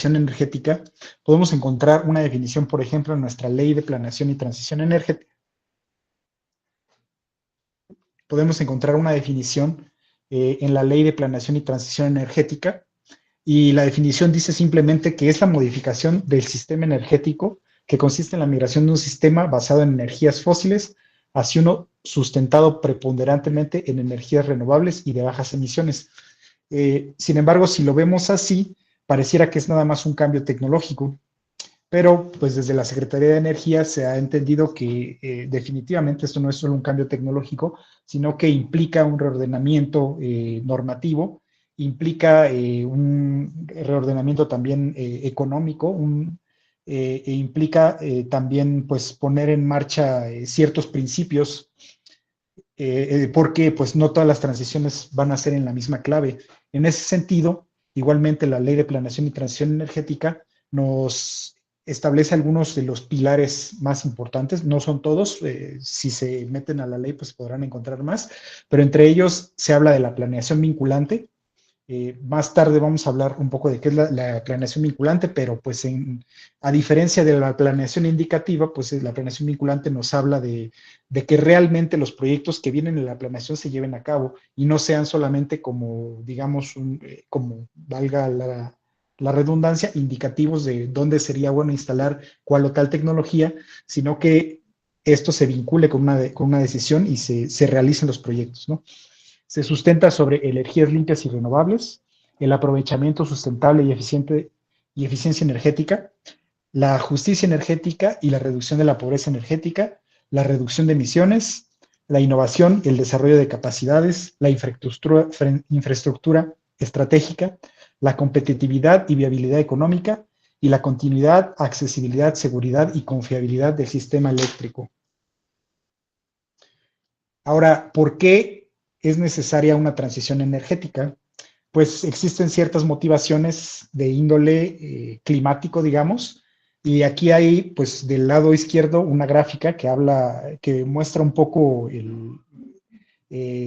energética, podemos encontrar una definición, por ejemplo, en nuestra Ley de Planeación y Transición Energética. Podemos encontrar una definición en la Ley de Planeación y Transición Energética, y la definición dice simplemente que es la modificación del sistema energético que consiste en la migración de un sistema basado en energías fósiles hacia uno sustentado preponderantemente en energías renovables y de bajas emisiones. Sin embargo, si lo vemos así, pareciera que es nada más un cambio tecnológico, pero pues desde la Secretaría de Energía se ha entendido que definitivamente esto no es solo un cambio tecnológico, sino que implica un reordenamiento normativo, implica un reordenamiento también económico, e implica también pues poner en marcha ciertos principios, porque pues no todas las transiciones van a ser en la misma clave. En ese sentido, igualmente la Ley de Planeación y Transición Energética nos establece algunos de los pilares más importantes, no son todos, si se meten a la ley pues podrán encontrar más, pero entre ellos se habla de la planeación vinculante. Más tarde vamos a hablar un poco de qué es la planeación vinculante, pero pues a diferencia de la planeación indicativa, pues la planeación vinculante nos habla de que realmente los proyectos que vienen en la planeación se lleven a cabo y no sean solamente como, digamos, como valga la redundancia, indicativos de dónde sería bueno instalar cuál o tal tecnología, sino que esto se vincule con una decisión y se realicen los proyectos, ¿no? Se sustenta sobre energías limpias y renovables, el aprovechamiento sustentable y eficiente y eficiencia energética, la justicia energética y la reducción de la pobreza energética, la reducción de emisiones, la innovación y el desarrollo de capacidades, la infraestructura estratégica, la competitividad y viabilidad económica y la continuidad, accesibilidad, seguridad y confiabilidad del sistema eléctrico. Ahora, ¿por qué es necesaria una transición energética? Pues existen ciertas motivaciones de índole climático, digamos, y aquí hay, pues del lado izquierdo, una gráfica que muestra un poco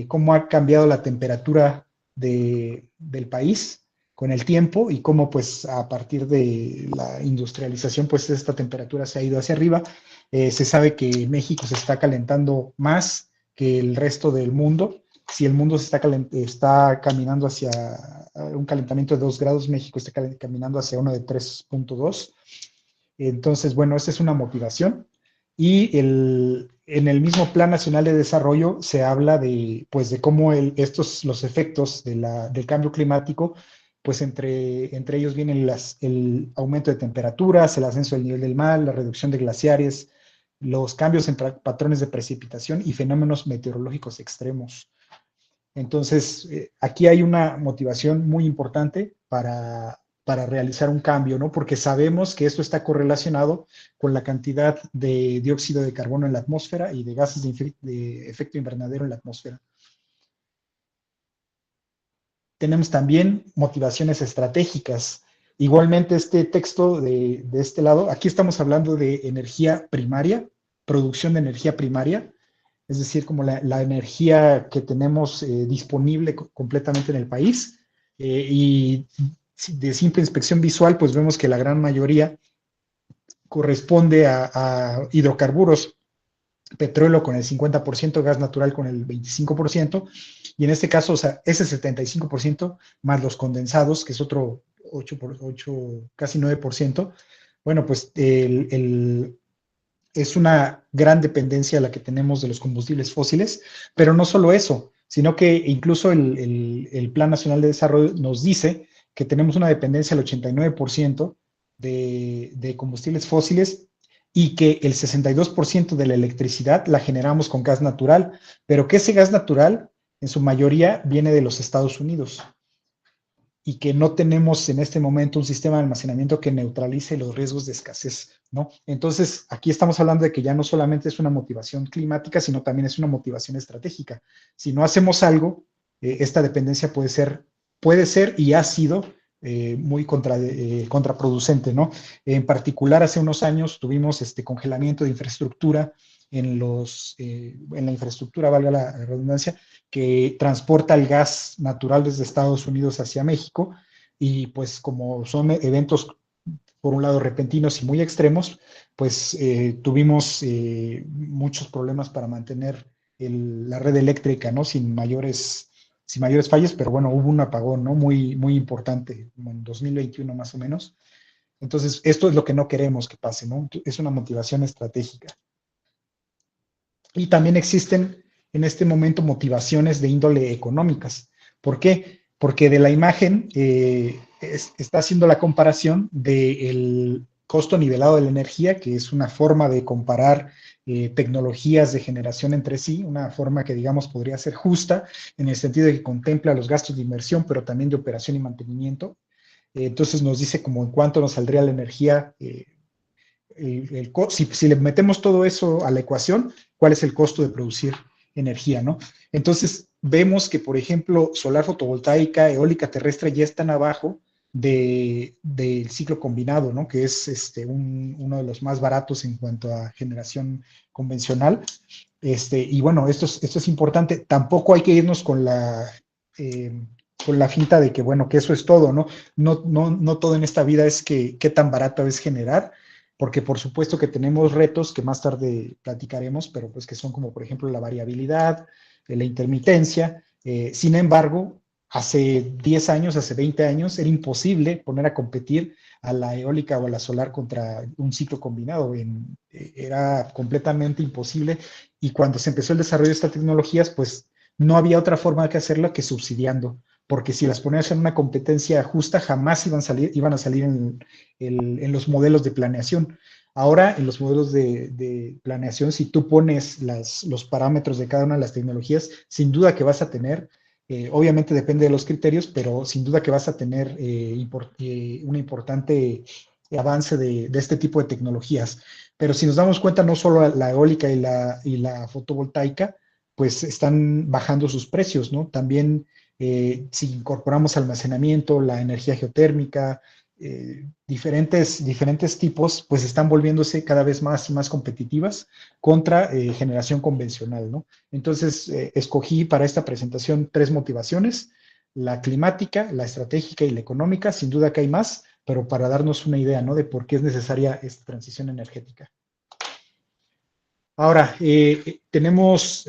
cómo ha cambiado la temperatura del país con el tiempo y cómo, pues, a partir de la industrialización, pues esta temperatura se ha ido hacia arriba. Se sabe que México se está calentando más que el resto del mundo. Si el mundo está caminando hacia un calentamiento de 2 grados, México está caminando hacia uno de 3.2. Entonces, bueno, esta es una motivación. Y en el mismo Plan Nacional de Desarrollo se habla de, pues, de cómo los efectos del cambio climático, pues entre ellos vienen el aumento de temperaturas, el ascenso del nivel del mar, la reducción de glaciares, los cambios en patrones de precipitación y fenómenos meteorológicos extremos. Entonces, aquí hay una motivación muy importante para realizar un cambio, ¿no? Porque sabemos que esto está correlacionado con la cantidad de dióxido de carbono en la atmósfera y de gases de efecto invernadero en la atmósfera. Tenemos también motivaciones estratégicas. Igualmente, este texto de este lado, aquí estamos hablando de energía primaria, producción de energía primaria, es decir, como la energía que tenemos disponible completamente en el país. Y de simple inspección visual, pues vemos que la gran mayoría corresponde a hidrocarburos, petróleo con el 50%, gas natural con el 25%, y en este caso, o sea, ese 75% más los condensados, que es otro 8 casi 9%, bueno, pues es una gran dependencia la que tenemos de los combustibles fósiles, pero no solo eso, sino que incluso el Plan Nacional de Desarrollo nos dice que tenemos una dependencia del 89% de combustibles fósiles y que el 62% de la electricidad la generamos con gas natural, pero que ese gas natural en su mayoría viene de los Estados Unidos y que no tenemos en este momento un sistema de almacenamiento que neutralice los riesgos de escasez, ¿no? Entonces, aquí estamos hablando de que ya no solamente es una motivación climática, sino también es una motivación estratégica. Si no hacemos algo, esta dependencia puede ser y ha sido muy contraproducente, ¿no? En particular, hace unos años tuvimos este congelamiento de infraestructura en la infraestructura, valga la redundancia, que transporta el gas natural desde Estados Unidos hacia México, y pues como son eventos por un lado repentinos y muy extremos, pues tuvimos muchos problemas para mantener la red eléctrica, ¿no? Sin mayores fallos, pero bueno, hubo un apagón, ¿no? Muy, muy importante, como en 2021 más o menos. Entonces, esto es lo que no queremos que pase, ¿no? Es una motivación estratégica. Y también existen en este momento motivaciones de índole económicas. ¿Por qué? Porque de la imagen está haciendo la comparación del costo nivelado de la energía, que es una forma de comparar tecnologías de generación entre sí, una forma que digamos podría ser justa en el sentido de que contempla los gastos de inversión, pero también de operación y mantenimiento. Entonces nos dice como en cuánto nos saldría la energía si le metemos todo eso a la ecuación, ¿cuál es el costo de producir energía, no? Entonces, vemos que, por ejemplo, solar fotovoltaica, eólica terrestre ya están abajo del ciclo combinado, ¿no? Que es uno de los más baratos en cuanto a generación convencional. Y bueno, esto es importante. Tampoco hay que irnos eh, con la finta de que, bueno, que eso es todo, ¿no? No todo en esta vida es qué tan barato es generar, porque por supuesto que tenemos retos que más tarde platicaremos, pero pues que son como por ejemplo la variabilidad, la intermitencia. Sin embargo, hace 10 años, hace 20 años, era imposible poner a competir a la eólica o a la solar contra un ciclo combinado. Era completamente imposible y cuando se empezó el desarrollo de estas tecnologías, pues no había otra forma de hacerlo que subsidiando, porque si las ponías en una competencia justa, jamás iban a salir en los modelos de planeación. Ahora, en los modelos de planeación, si tú pones los parámetros de cada una de las tecnologías, sin duda que vas a tener, obviamente depende de los criterios, pero sin duda que vas a tener un importante avance de este tipo de tecnologías. Pero si nos damos cuenta, no solo la eólica y la fotovoltaica, pues están bajando sus precios, ¿no? También si incorporamos almacenamiento, la energía geotérmica, diferentes tipos, pues están volviéndose cada vez más y más competitivas contra generación convencional, ¿no? Entonces, escogí para esta presentación tres motivaciones: la climática, la estratégica y la económica. Sin duda que hay más, pero para darnos una idea, ¿no? De por qué es necesaria esta transición energética. Ahora, tenemos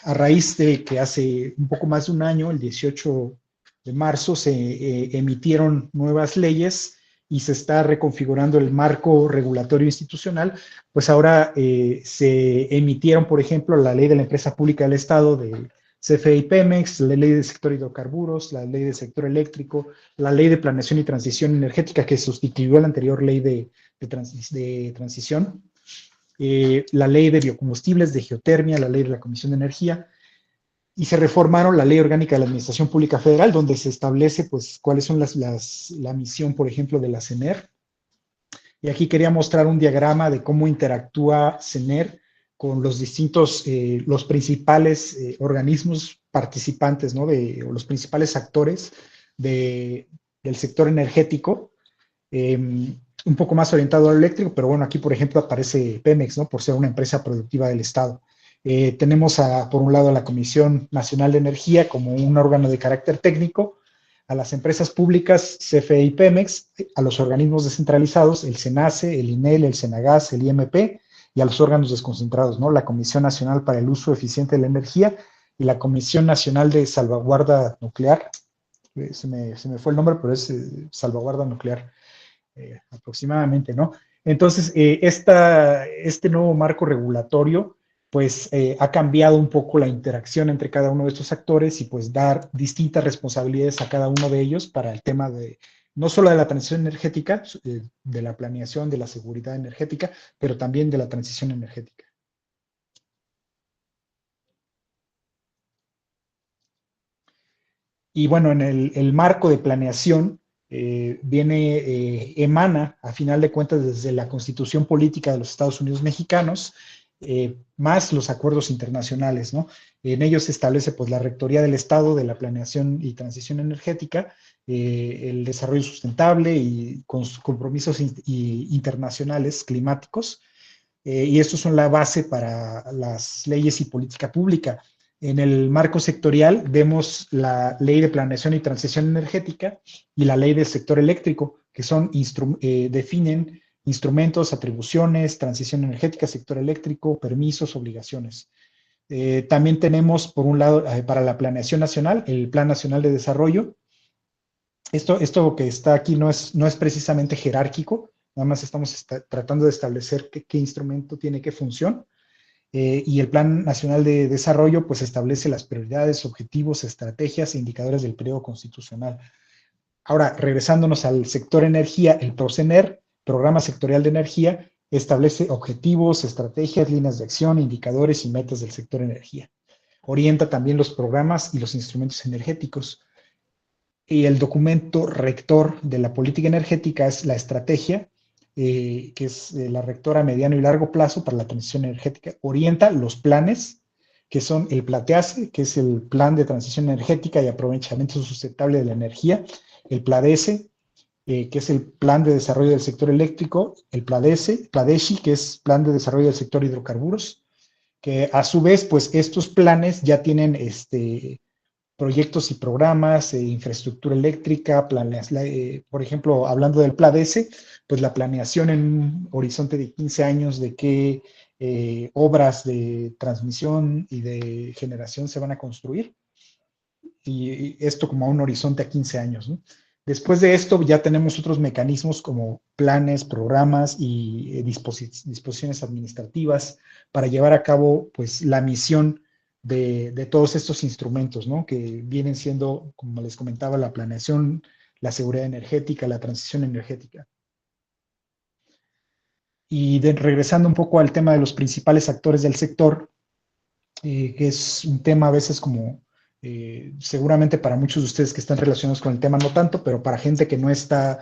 a raíz de que hace un poco más de un año, el 18 de marzo, se emitieron nuevas leyes y se está reconfigurando el marco regulatorio institucional, pues ahora se emitieron, por ejemplo, la ley de la empresa pública del Estado, de CFE y Pemex, la ley del sector hidrocarburos, la ley del sector eléctrico, la ley de planeación y transición energética que sustituyó a la anterior ley de transición, la ley de biocombustibles, de geotermia, la ley de la Comisión de Energía, y se reformaron la ley orgánica de la Administración Pública Federal, donde se establece pues cuáles son la misión, por ejemplo, de la CENER. Y aquí quería mostrar un diagrama de cómo interactúa CENER con los principales organismos participantes, ¿no? O los principales actores del sector energético. Un poco más orientado al eléctrico, pero bueno, aquí por ejemplo aparece Pemex, ¿no? Por ser una empresa productiva del Estado. Tenemos por un lado a la Comisión Nacional de Energía como un órgano de carácter técnico, a las empresas públicas CFE y Pemex, a los organismos descentralizados, el SENACE, el INEL, el SENAGAS, el IMP, y a los órganos desconcentrados, ¿no? La Comisión Nacional para el Uso Eficiente de la Energía y la Comisión Nacional de Salvaguarda Nuclear. Se me fue el nombre, pero es Salvaguarda Nuclear. Aproximadamente, ¿no? Entonces, este nuevo marco regulatorio, pues, ha cambiado un poco la interacción entre cada uno de estos actores y pues dar distintas responsabilidades a cada uno de ellos para el tema de, no solo de la transición energética, de la planeación, de la seguridad energética, pero también de la transición energética. Y bueno, en el marco de planeación emana, a final de cuentas, desde la Constitución Política de los Estados Unidos Mexicanos, más los acuerdos internacionales, ¿no? En ellos se establece pues la rectoría del Estado de la planeación y transición energética, el desarrollo sustentable y con sus compromisos internacionales climáticos, y estos son la base para las leyes y política pública. En el marco sectorial vemos la Ley de Planeación y Transición Energética y la Ley del Sector Eléctrico, que definen instrumentos, atribuciones, transición energética, sector eléctrico, permisos, obligaciones. También tenemos, por un lado, para la planeación nacional, el Plan Nacional de Desarrollo. Esto que está aquí no es precisamente jerárquico, nada más estamos tratando de establecer qué instrumento tiene qué función. Y el Plan Nacional de Desarrollo pues establece las prioridades, objetivos, estrategias e indicadores del periodo constitucional. Ahora, regresándonos al sector energía, el PROCENER, Programa Sectorial de Energía, establece objetivos, estrategias, líneas de acción, indicadores y metas del sector energía. Orienta también los programas y los instrumentos energéticos. Y el documento rector de la política energética es la estrategia, que es la rectora a mediano y largo plazo para la transición energética. Orienta los planes, que son el PLATEACE, que es el Plan de Transición Energética y Aprovechamiento Sustentable de la Energía, el PLADESE, que es el Plan de Desarrollo del Sector Eléctrico, el PLADESHI, que es Plan de Desarrollo del Sector Hidrocarburos, que a su vez, pues estos planes ya tienen proyectos y programas, infraestructura eléctrica, por ejemplo, hablando del PLADESE, pues la planeación en un horizonte de 15 años de qué obras de transmisión y de generación se van a construir, y esto como a un horizonte a 15 años, ¿no? Después de esto ya tenemos otros mecanismos como planes, programas y disposiciones administrativas para llevar a cabo pues la misión de todos estos instrumentos, ¿no? Que vienen siendo, como les comentaba, la planeación, la seguridad energética, la transición energética. Y regresando un poco al tema de los principales actores del sector, que es un tema a veces como seguramente para muchos de ustedes que están relacionados con el tema no tanto, pero para gente que no está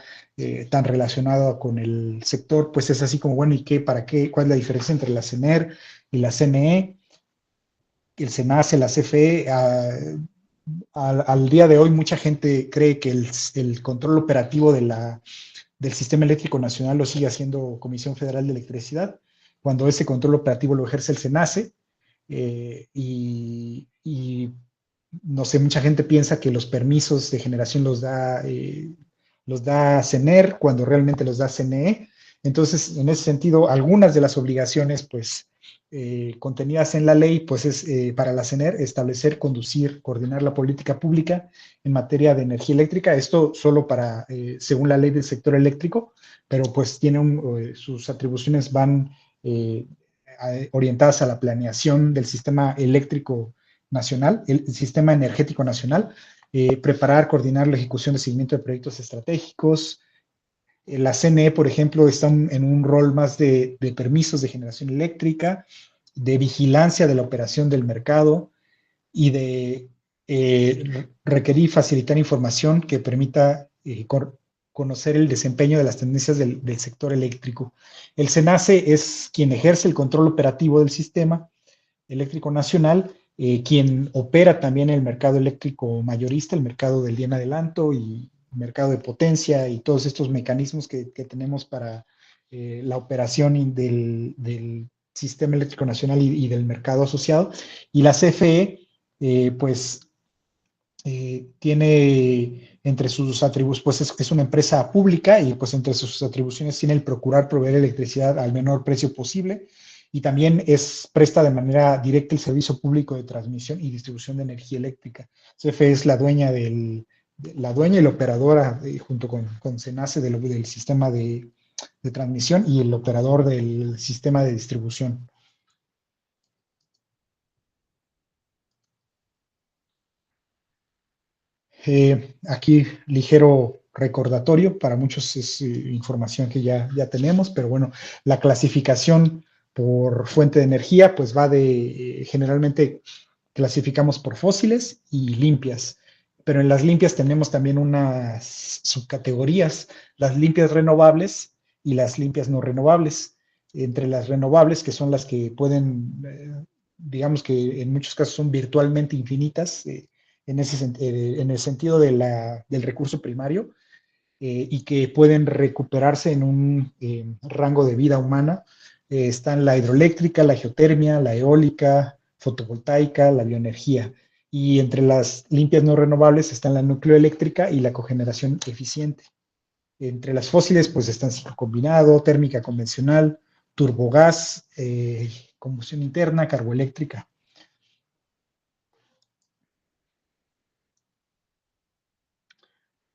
tan relacionada con el sector, pues es así como, bueno, ¿y qué, para qué, cuál es la diferencia entre la CENER y la CNE, el SENACE, la CFE? Al día de hoy mucha gente cree que el control operativo del Sistema Eléctrico Nacional lo sigue haciendo Comisión Federal de Electricidad, cuando ese control operativo lo ejerce el SENACE. Y no sé, mucha gente piensa que los permisos de generación los da CENER cuando realmente los da CNE. Entonces, en ese sentido, algunas de las obligaciones, pues, contenidas en la ley, pues es para la CENER establecer, conducir, coordinar la política pública en materia de energía eléctrica. Esto solo para, según la ley del sector eléctrico, pero pues tiene sus atribuciones van orientadas a la planeación del sistema eléctrico nacional, el sistema energético nacional, preparar, coordinar la ejecución de seguimiento de proyectos estratégicos. La CNE, por ejemplo, está en un rol más de permisos de generación eléctrica, de vigilancia de la operación del mercado y de requerir y facilitar información que permita conocer el desempeño de las tendencias del sector eléctrico. El SENACE es quien ejerce el control operativo del sistema eléctrico nacional, quien opera también el mercado eléctrico mayorista, el mercado del día en adelanto y el mercado de potencia y todos estos mecanismos que tenemos para la operación del sistema eléctrico nacional y del mercado asociado. Y la CFE, pues tiene entre sus atributos, pues es una empresa pública y pues entre sus atribuciones tiene el procurar proveer electricidad al menor precio posible y también presta de manera directa el servicio público de transmisión y distribución de energía eléctrica. CFE es la dueña y la operadora junto con SENACE del sistema de transmisión y el operador del sistema de distribución. Aquí ligero recordatorio, para muchos es información que ya tenemos, pero bueno, la clasificación por fuente de energía, pues va generalmente clasificamos por fósiles y limpias, pero en las limpias tenemos también unas subcategorías, las limpias renovables y las limpias no renovables. Entre las renovables, que son las que pueden, digamos que en muchos casos son virtualmente infinitas, en el sentido del recurso primario, y que pueden recuperarse en un rango de vida humana. Están la hidroeléctrica, la geotermia, la eólica, fotovoltaica, la bioenergía. Y entre las limpias no renovables están la nucleoeléctrica y la cogeneración eficiente. Entre las fósiles, pues están ciclo combinado, térmica convencional, turbogás, combustión interna, carboeléctrica.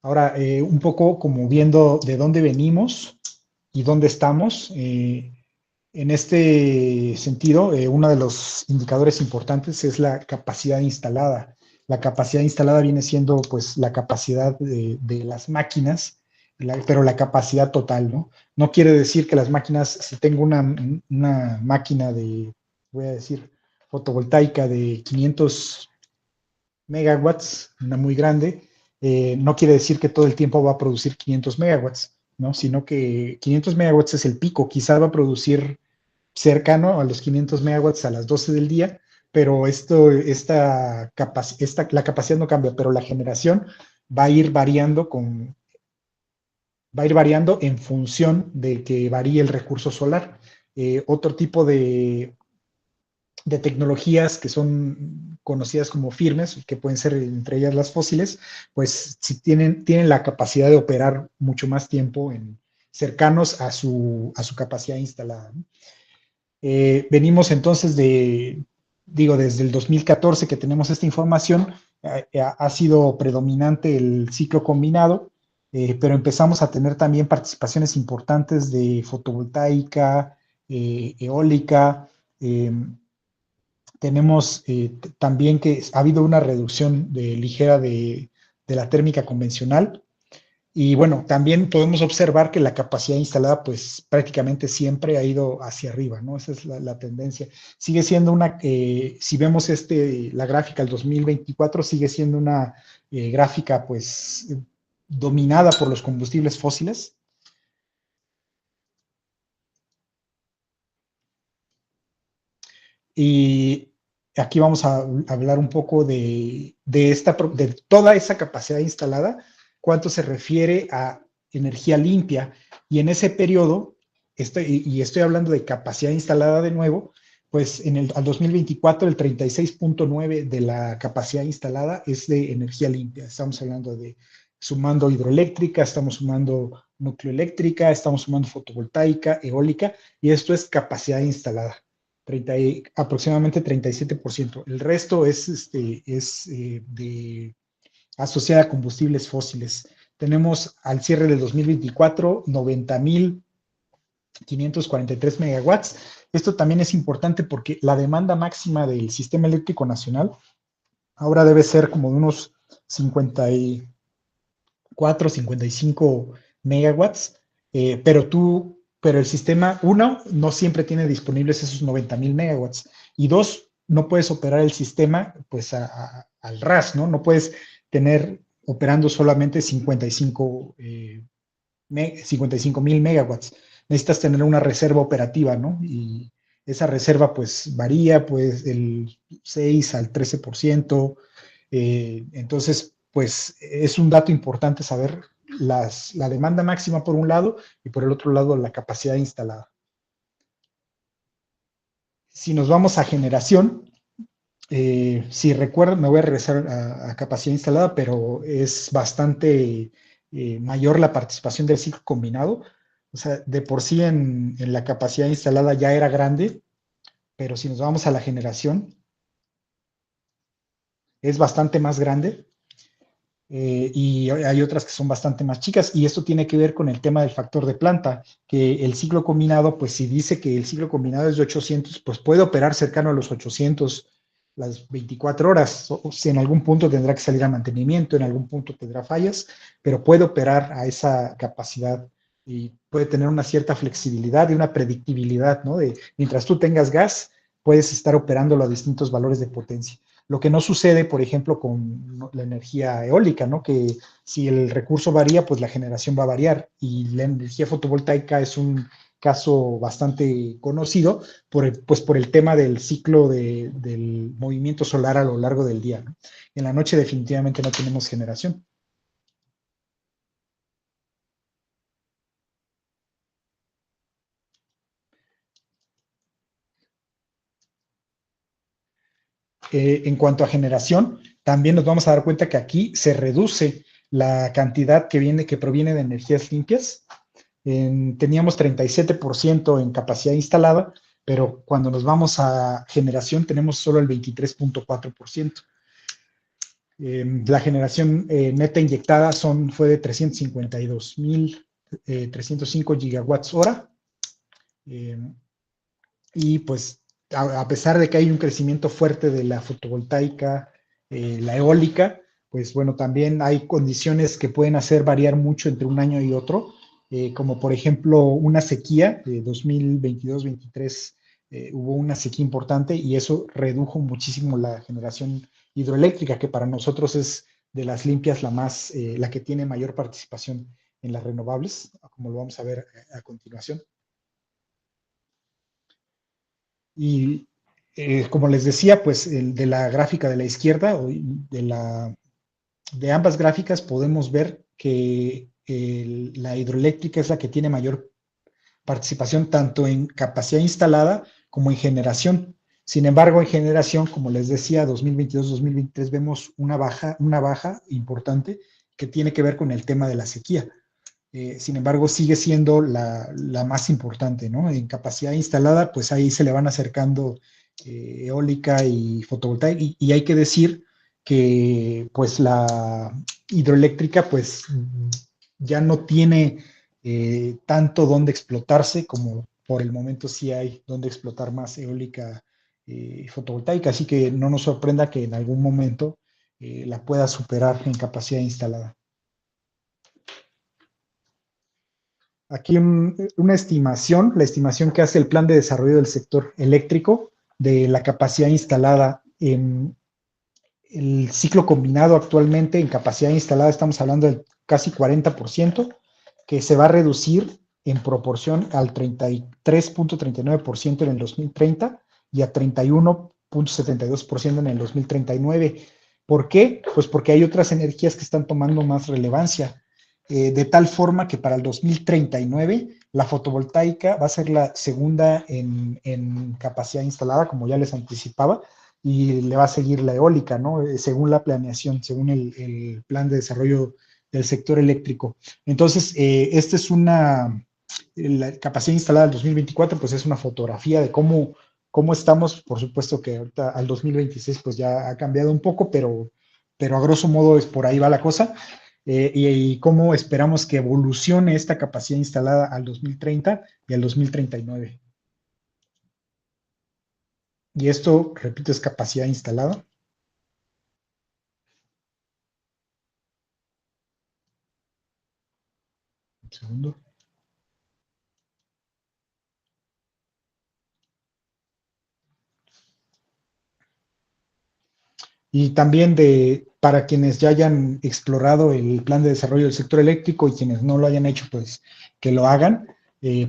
Ahora, un poco como viendo de dónde venimos y dónde estamos. En este sentido, uno de los indicadores importantes es la capacidad instalada. La capacidad instalada viene siendo pues la capacidad de las máquinas, pero la capacidad total, ¿no? No quiere decir que las máquinas, si tengo una máquina de, voy a decir, fotovoltaica de 500 megawatts, una muy grande, no quiere decir que todo el tiempo va a producir 500 megawatts, ¿no? Sino que 500 megawatts es el pico, quizá va a producir cercano a los 500 megawatts a las 12 del día, pero la capacidad no cambia, pero la generación va a ir variando va a ir variando en función de que varíe el recurso solar. Otro tipo de tecnologías que son conocidas como firmes, que pueden ser entre ellas las fósiles, pues si tienen la capacidad de operar mucho más tiempo cercanos a su capacidad instalada, ¿no? Venimos entonces desde el 2014 que tenemos esta información, ha sido predominante el ciclo combinado, pero empezamos a tener también participaciones importantes de fotovoltaica, eólica. Tenemos también que ha habido una reducción ligera de la térmica convencional. Y bueno, también podemos observar que la capacidad instalada, pues prácticamente siempre ha ido hacia arriba, ¿no? Esa es la tendencia. Sigue siendo si vemos la gráfica del 2024, sigue siendo una gráfica, pues, dominada por los combustibles fósiles. Y aquí vamos a hablar un poco de toda esa capacidad instalada, cuánto se refiere a energía limpia. Y en ese periodo, estoy hablando de capacidad instalada de nuevo, pues al 2024 el 36,9 de la capacidad instalada es de energía limpia. Estamos hablando de sumando hidroeléctrica, estamos sumando nucleoeléctrica, estamos sumando fotovoltaica, eólica, y esto es capacidad instalada. Aproximadamente 37%. El resto asociada a combustibles fósiles. Tenemos al cierre del 2024 90,543 megawatts. Esto también es importante porque la demanda máxima del sistema eléctrico nacional ahora debe ser como de unos 54, 55 megawatts, pero el sistema, uno, no siempre tiene disponibles esos 90,000 megawatts, y dos, no puedes operar el sistema pues al ras, ¿no? No puedes tener operando solamente 55,000 megawatts. Necesitas tener una reserva operativa, ¿no? Y esa reserva pues varía pues del 6 al 13%. Entonces, pues es un dato importante saber la demanda máxima por un lado y por el otro lado la capacidad instalada. Si nos vamos a generación, si recuerdo, me voy a regresar a capacidad instalada, pero es bastante mayor la participación del ciclo combinado. O sea, de por sí en la capacidad instalada ya era grande, pero si nos vamos a la generación, es bastante más grande. Y hay otras que son bastante más chicas, y esto tiene que ver con el tema del factor de planta, que el ciclo combinado, pues si dice que el ciclo combinado es de 800, pues puede operar cercano a los 800 las 24 horas, o si en algún punto tendrá que salir a mantenimiento, en algún punto tendrá fallas, pero puede operar a esa capacidad y puede tener una cierta flexibilidad y una predictibilidad, ¿no? De mientras tú tengas gas, puedes estar operándolo a distintos valores de potencia. Lo que no sucede, por ejemplo, con la energía eólica, ¿no? Que si el recurso varía, pues la generación va a variar. Y la energía fotovoltaica es un caso bastante conocido pues por el tema del ciclo del movimiento solar a lo largo del día, ¿no? En la noche definitivamente no tenemos generación. En cuanto a generación, también nos vamos a dar cuenta que aquí se reduce la cantidad que proviene de energías limpias. Teníamos 37% en capacidad instalada, pero cuando nos vamos a generación tenemos solo el 23.4%. La generación neta inyectada fue de 352.305 gigawatts hora. Y pues a pesar de que hay un crecimiento fuerte de la fotovoltaica, la eólica, pues bueno, también hay condiciones que pueden hacer variar mucho entre un año y otro, como por ejemplo una sequía de 2022-23, hubo una sequía importante y eso redujo muchísimo la generación hidroeléctrica, que para nosotros es de las limpias la que tiene mayor participación en las renovables, como lo vamos a ver a continuación. Y como les decía, pues de la gráfica de la izquierda, o de ambas gráficas podemos ver que la hidroeléctrica es la que tiene mayor participación tanto en capacidad instalada como en generación. Sin embargo, en generación, como les decía, 2022-2023 vemos una baja importante que tiene que ver con el tema de la sequía. Sin embargo, sigue siendo la más importante, ¿no? En capacidad instalada, pues ahí se le van acercando eólica y fotovoltaica, y hay que decir que pues la hidroeléctrica pues ya no tiene tanto donde explotarse como por el momento sí hay donde explotar más eólica y fotovoltaica, así que no nos sorprenda que en algún momento la pueda superar en capacidad instalada. Aquí una estimación, la estimación que hace el Plan de Desarrollo del Sector Eléctrico de la capacidad instalada en el ciclo combinado actualmente en capacidad instalada, estamos hablando del casi 40%, que se va a reducir en proporción al 33.39% en el 2030 y a 31.72% en el 2039. ¿Por qué? Pues porque hay otras energías que están tomando más relevancia, de tal forma que para el 2039 la fotovoltaica va a ser la segunda en capacidad instalada, como ya les anticipaba, y le va a seguir la eólica, ¿no? Según la planeación, según el plan de desarrollo del sector eléctrico. Entonces, esta es la capacidad instalada del 2024, pues es una fotografía de cómo estamos. Por supuesto que ahorita al 2026 pues ya ha cambiado un poco, pero a grosso modo es por ahí va la cosa. Y cómo esperamos que evolucione esta capacidad instalada al 2030 y al 2039. Y esto, repito, es capacidad instalada. Un segundo. Y también para quienes ya hayan explorado el plan de desarrollo del sector eléctrico y quienes no lo hayan hecho, pues que lo hagan.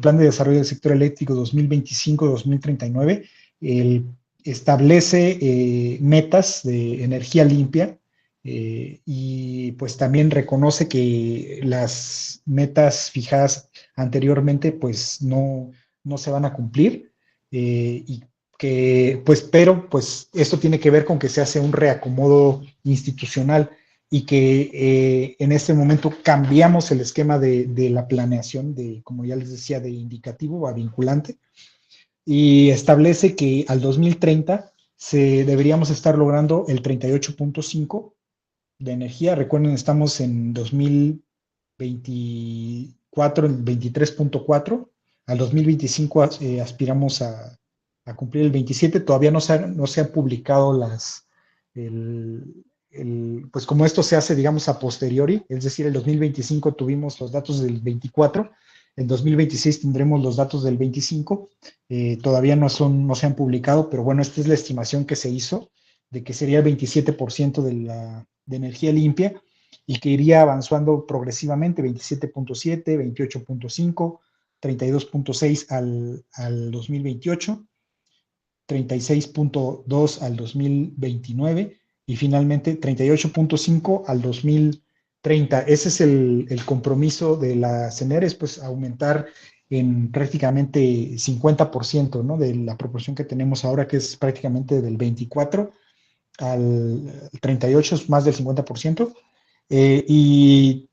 Plan de desarrollo del sector eléctrico 2025-2039 establece metas de energía limpia, y pues también reconoce que las metas fijadas anteriormente pues no se van a cumplir, y pero pues esto tiene que ver con que se hace un reacomodo institucional y que en este momento cambiamos el esquema de la planeación, como ya les decía, de indicativo a vinculante, y establece que al 2030 deberíamos estar logrando el 38.5 de energía. Recuerden, estamos en 2024 en 23.4. Al 2025 aspiramos a cumplir el 27. Todavía no se han publicado pues como esto se hace, digamos, a posteriori, es decir, el 2025 tuvimos los datos del 24, en 2026 tendremos los datos del 25, todavía no se han publicado, pero bueno, esta es la estimación que se hizo de que sería el 27% de energía limpia y que iría avanzando progresivamente, 27.7, 28.5, 32.6 al 2028, 36.2 al 2029 y finalmente 38.5 al 2030. Ese es el compromiso de la CENER, pues aumentar en prácticamente 50%, ¿no? De la proporción que tenemos ahora, que es prácticamente del 24, al 38, más del 50%, y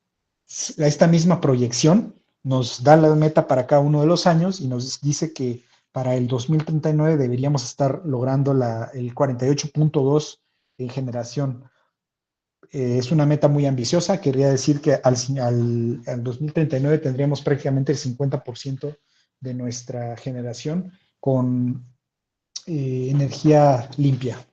esta misma proyección nos da la meta para cada uno de los años y nos dice que para el 2039 deberíamos estar logrando el 48.2 en generación. Es una meta muy ambiciosa, querría decir que al 2039 tendríamos prácticamente el 50% de nuestra generación con energía limpia.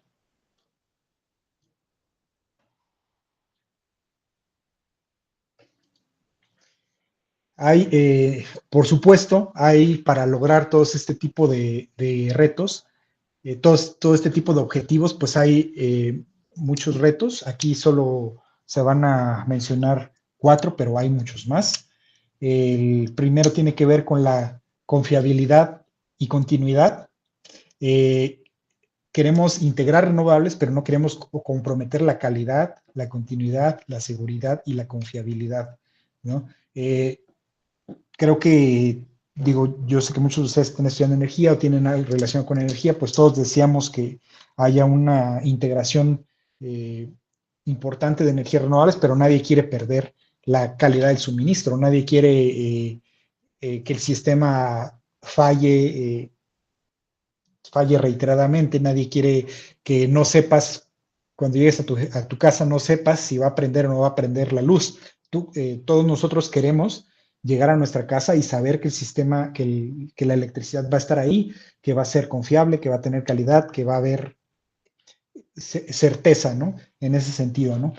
Hay, por supuesto, hay para lograr todos este tipo de retos, todo este tipo de objetivos, pues hay muchos retos. Aquí solo se van a mencionar 4, pero hay muchos más. El primero tiene que ver con la confiabilidad y continuidad. Eh, Queremos integrar renovables, pero no queremos comprometer la calidad, la continuidad, la seguridad y la confiabilidad, ¿no? Creo que, digo, yo sé que muchos de ustedes están estudiando energía o tienen algo relación con energía, pues todos deseamos que haya una integración eh, importante de energías renovables, pero nadie quiere perder la calidad del suministro, nadie quiere que el sistema falle reiteradamente, nadie quiere que no sepas, cuando llegues a tu casa, no sepas si va a prender o no va a prender la luz. Todos nosotros queremos llegar a nuestra casa y saber que el sistema, que la electricidad va a estar ahí, que va a ser confiable, que va a tener calidad, que va a haber certeza, ¿no? En ese sentido, ¿no?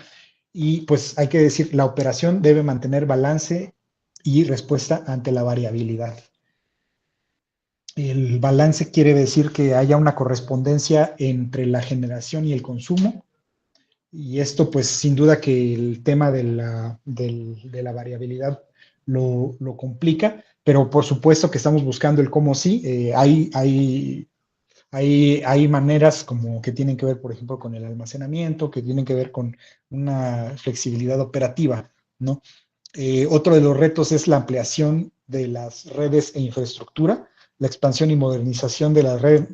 Y pues hay que decir, la operación debe mantener balance y respuesta ante la variabilidad. El balance quiere decir que haya una correspondencia entre la generación y el consumo. Y esto, pues, sin duda que el tema de la variabilidad lo complica, pero por supuesto que estamos buscando el cómo sí. Hay maneras como que tienen que ver, por ejemplo, con el almacenamiento, que tienen que ver con una flexibilidad operativa, ¿no? Otro de los retos es la ampliación de las redes e infraestructura, la expansión y modernización red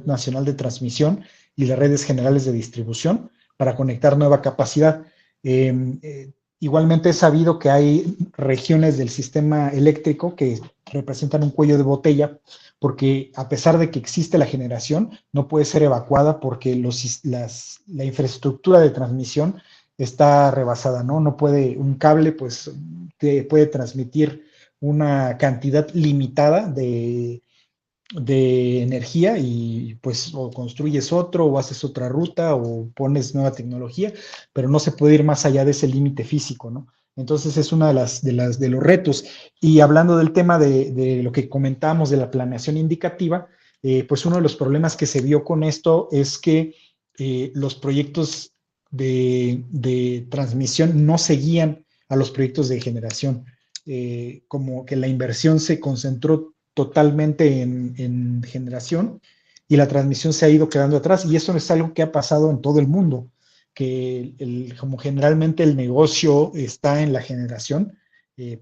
nacional de transmisión y las redes generales de distribución para conectar nueva capacidad. Eh, Igualmente es sabido que hay regiones del sistema eléctrico que representan un cuello de botella porque a pesar de que existe la generación, no puede ser evacuada porque la infraestructura de transmisión está rebasada, ¿no? No puede, un cable pues puede transmitir una cantidad limitada de energía y pues o construyes otro o haces otra ruta o pones nueva tecnología, pero no se puede ir más allá de ese límite físico, ¿no? Entonces es una de los retos. Y hablando del tema de lo que comentábamos de la planeación indicativa, pues uno de los problemas que se vio con esto es que los proyectos de transmisión no seguían a los proyectos de generación. Como que la inversión se concentró totalmente en generación y la transmisión se ha ido quedando atrás. Y eso es algo que ha pasado en todo el mundo, que como generalmente el negocio está en la generación,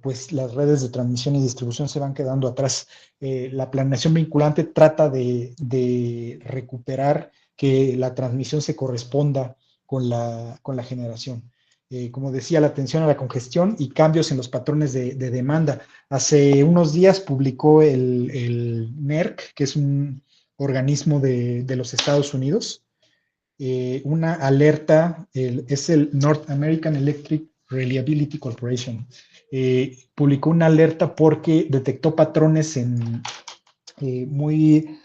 pues las redes de transmisión y distribución se van quedando atrás. La planeación vinculante trata de recuperar que la transmisión se corresponda con la generación. Como decía, la atención a la congestión y cambios en los patrones de demanda. Hace unos días publicó el NERC, que es un organismo de los Estados Unidos, una alerta, es el North American Electric Reliability Corporation. Publicó una alerta porque detectó patrones muy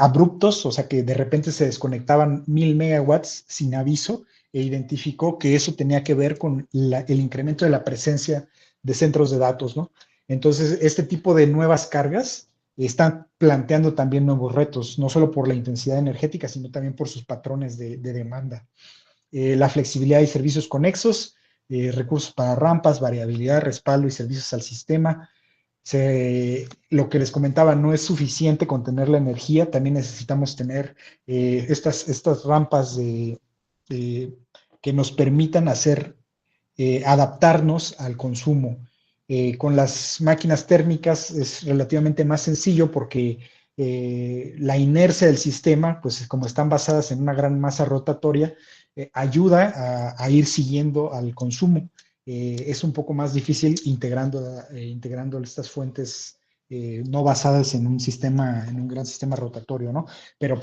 abruptos, o sea que de repente se desconectaban 1000 megawatts sin aviso e identificó que eso tenía que ver con el incremento de la presencia de centros de datos, ¿no? Entonces, este tipo de nuevas cargas están planteando también nuevos retos, no solo por la intensidad energética, sino también por sus patrones de demanda. La flexibilidad y servicios conexos, recursos para rampas, variabilidad, respaldo y servicios al sistema, lo que les comentaba, no es suficiente con tener la energía, también necesitamos tener estas rampas que nos permitan adaptarnos al consumo. Con las máquinas térmicas es relativamente más sencillo porque la inercia del sistema, pues como están basadas en una gran masa rotatoria, ayuda a ir siguiendo al consumo. Es un poco más difícil integrando estas fuentes no basadas en un sistema, en un gran sistema rotatorio, ¿no? Pero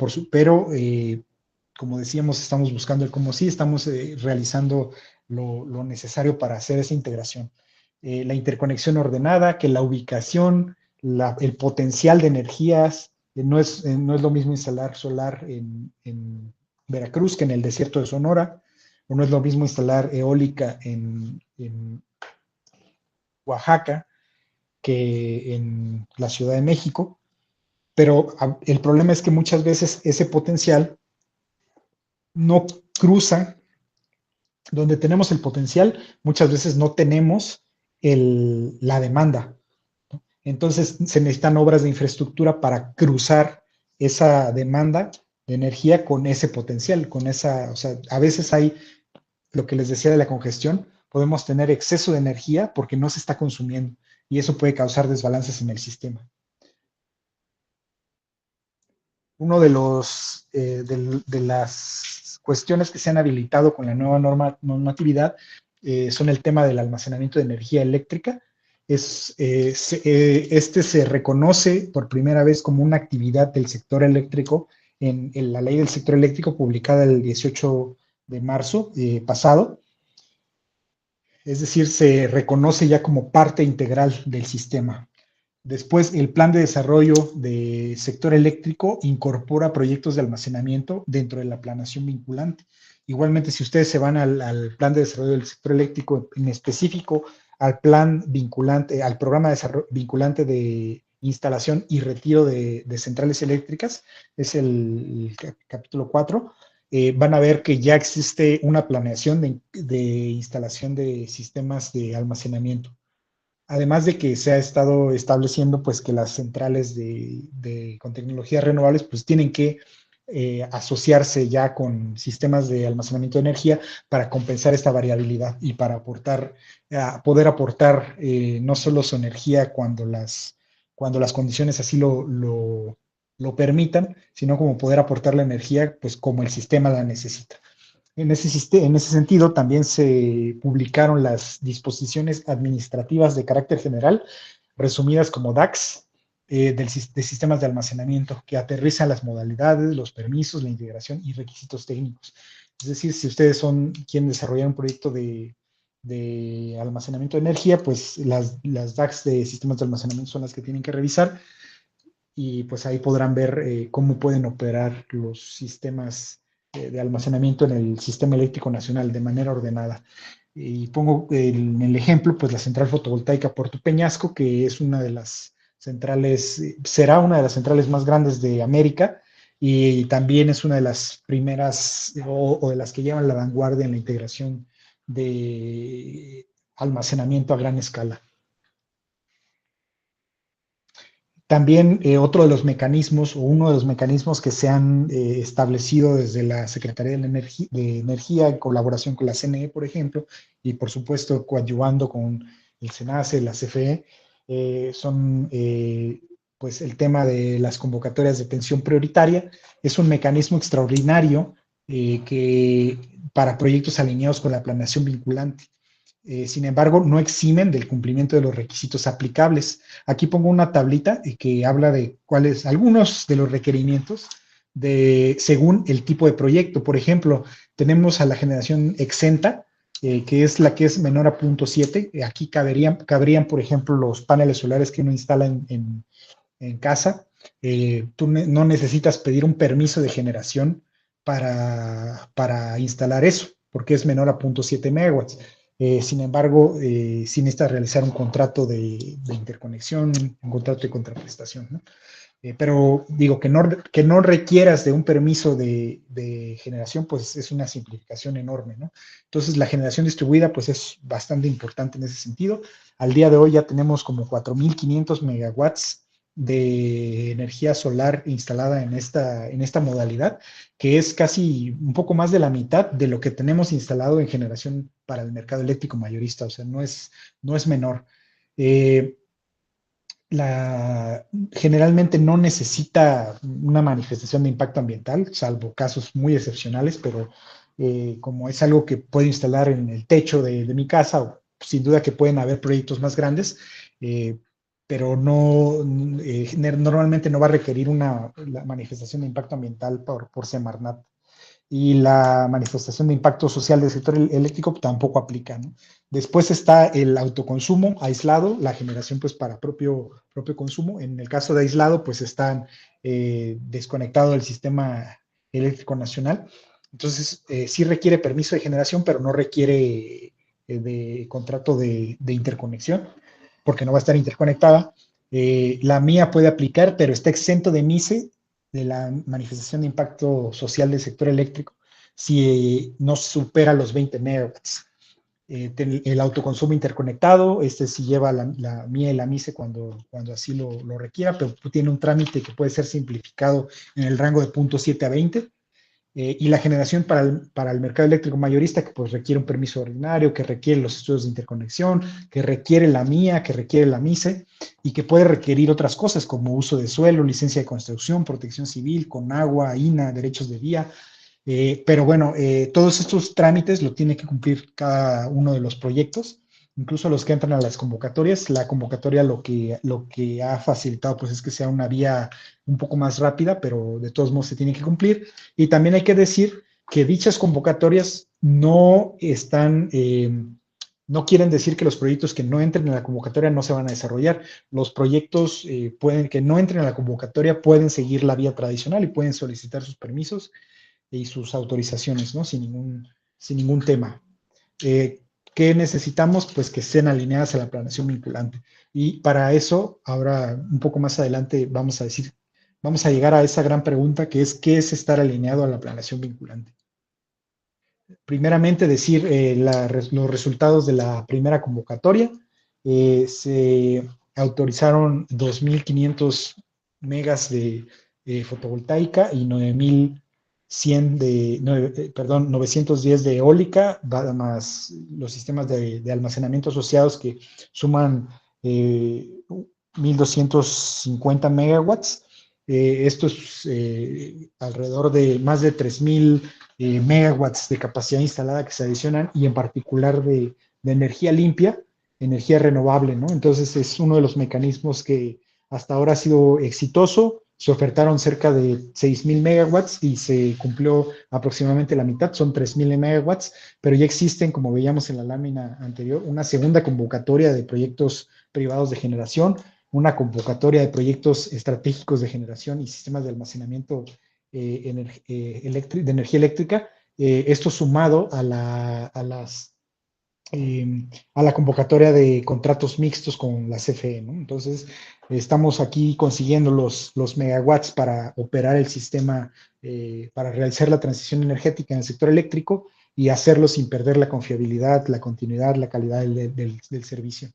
como decíamos, estamos buscando el cómo sí, estamos realizando lo necesario para hacer esa integración. La interconexión ordenada, que la ubicación, el potencial de energías, no es lo mismo instalar solar en Veracruz que en el desierto de Sonora, o no es lo mismo instalar eólica en Oaxaca que en la Ciudad de México, pero el problema es que muchas veces ese potencial no cruza donde tenemos el potencial, muchas veces no tenemos la demanda. Entonces se necesitan obras de infraestructura para cruzar esa demanda de energía con ese potencial, con esa, o sea, a veces hay lo que les decía de la congestión, podemos tener exceso de energía porque no se está consumiendo y eso puede causar desbalances en el sistema. Uno de las cuestiones que se han habilitado con la nueva normatividad son el tema del almacenamiento de energía eléctrica. Este se reconoce por primera vez como una actividad del sector eléctrico en la ley del sector eléctrico publicada el 18 de marzo pasado. Es decir, se reconoce ya como parte integral del sistema. Después, el plan de desarrollo de sector eléctrico incorpora proyectos de almacenamiento dentro de la planación vinculante. Igualmente, si ustedes se van al plan de desarrollo del sector eléctrico, en específico al plan vinculante, al programa de vinculante de instalación y retiro de centrales eléctricas, es el capítulo 4, van a ver que ya existe una planeación de instalación de sistemas de almacenamiento. Además de que se ha estado estableciendo pues que las centrales con tecnologías renovables pues tienen que asociarse ya con sistemas de almacenamiento de energía para compensar esta variabilidad y para poder aportar no solo su energía cuando las condiciones así lo permitan, sino como poder aportar la energía pues como el sistema la necesita. En ese sentido, también se publicaron las disposiciones administrativas de carácter general, resumidas como DAX, de sistemas de almacenamiento, que aterrizan las modalidades, los permisos, la integración y requisitos técnicos. Es decir, si ustedes quieren desarrollar un proyecto de almacenamiento de energía, pues las DAX de sistemas de almacenamiento son las que tienen que revisar y pues ahí podrán ver cómo pueden operar los sistemas de almacenamiento en el sistema eléctrico nacional de manera ordenada. Y pongo en el ejemplo, pues la central fotovoltaica Puerto Peñasco, que es una de las centrales, será una de las centrales más grandes de América y también es una de las primeras o de las que llevan la vanguardia en la integración de almacenamiento a gran escala. También otro de los mecanismos o uno de los mecanismos que se han establecido desde la Secretaría de Energía en colaboración con la CNE, por ejemplo, y por supuesto coadyuvando con el SENACE, la CFE, son pues el tema de las convocatorias de atención prioritaria. Es un mecanismo extraordinario para proyectos alineados con la planeación vinculante. Sin embargo, no eximen del cumplimiento de los requisitos aplicables. Aquí pongo una tablita que habla de cuáles algunos de los requerimientos según el tipo de proyecto. Por ejemplo, tenemos a la generación exenta, que es la que es menor a 0.7. Aquí cabrían, por ejemplo, los paneles solares que uno instala en casa. Tú no necesitas pedir un permiso de generación para instalar eso, porque es menor a 0.7 megawatts. Sin embargo, sí necesitas realizar un contrato de interconexión, un contrato de contraprestación, ¿no? Pero digo, que no requieras de un permiso de generación, pues es una simplificación enorme, ¿no? Entonces, la generación distribuida, pues es bastante importante en ese sentido. Al día de hoy ya tenemos como 4.500 megawatts de energía solar instalada en esta modalidad, que es casi un poco más de la mitad de lo que tenemos instalado en generación para el mercado eléctrico mayorista, o sea, no es menor. Eh, generalmente no necesita una manifestación de impacto ambiental, salvo casos muy excepcionales, pero como es algo que puedo instalar en el techo de mi casa, o sin duda que pueden haber proyectos más grandes, eh, pero no, normalmente no va a requerir la manifestación de impacto ambiental por Semarnat, y la manifestación de impacto social del sector eléctrico tampoco aplica, ¿no? Después está el autoconsumo aislado, la generación pues para propio consumo. En el caso de aislado pues están desconectado del sistema eléctrico nacional. Entonces sí requiere permiso de generación, pero no requiere de contrato de interconexión, porque no va a estar interconectada. La mía puede aplicar, pero está exento de MICE, de la manifestación de impacto social del sector eléctrico, si no supera los 20 megawatts. El autoconsumo interconectado, este sí lleva la mía y la MICE cuando así lo requiera, pero tiene un trámite que puede ser simplificado en el rango de 0.7 a 20. Y la generación para el mercado eléctrico mayorista, que pues requiere un permiso ordinario, que requiere los estudios de interconexión, que requiere la mía, que requiere la MICE, y que puede requerir otras cosas como uso de suelo, licencia de construcción, protección civil, con agua, INA, derechos de vía. Pero bueno, todos estos trámites lo tiene que cumplir cada uno de los proyectos, incluso los que entran a las convocatorias. La convocatoria lo que ha facilitado pues es que sea una vía un poco más rápida, pero de todos modos se tiene que cumplir. Y también hay que decir que dichas convocatorias no quieren decir que los proyectos que no entren en la convocatoria no se van a desarrollar. Los proyectos que no entren en la convocatoria pueden seguir la vía tradicional y pueden solicitar sus permisos y sus autorizaciones, ¿no? Sin ningún tema. Eh, ¿Qué necesitamos? Pues que estén alineadas a la planeación vinculante. Y para eso, ahora un poco más adelante vamos a llegar a esa gran pregunta que es, ¿qué es estar alineado a la planeación vinculante? Primeramente, decir los resultados de la primera convocatoria. Se autorizaron 2.500 megas de fotovoltaica y 910 de eólica, más los sistemas de almacenamiento asociados que suman 1.250 megawatts. Esto es alrededor de más de 3.000 megawatts de capacidad instalada que se adicionan, y en particular de energía limpia, energía renovable, ¿no? Entonces es uno de los mecanismos que hasta ahora ha sido exitoso. Se ofertaron cerca de 6.000 megawatts y se cumplió aproximadamente la mitad, son 3.000 megawatts, pero ya existen, como veíamos en la lámina anterior, una segunda convocatoria de proyectos privados de generación, una convocatoria de proyectos estratégicos de generación y sistemas de almacenamiento de energía eléctrica. Esto sumado a la convocatoria de contratos mixtos con la CFE, ¿no? Entonces, estamos aquí consiguiendo los megawatts para operar el sistema, para realizar la transición energética en el sector eléctrico y hacerlo sin perder la confiabilidad, la continuidad, la calidad del servicio.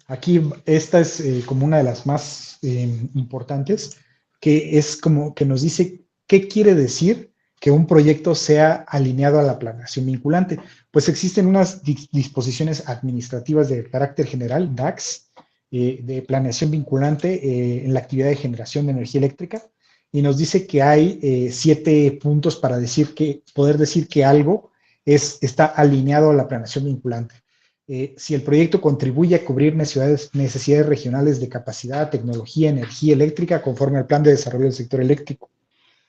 Aquí esta es como una de las más importantes, que es como que nos dice qué quiere decir que un proyecto sea alineado a la planeación vinculante. Pues existen unas disposiciones administrativas de carácter general, DACs, de planeación vinculante en la actividad de generación de energía eléctrica, y nos dice que hay 7 puntos para poder decir que algo está alineado a la planeación vinculante. Si el proyecto contribuye a cubrir necesidades regionales de capacidad, tecnología, energía eléctrica conforme al plan de desarrollo del sector eléctrico.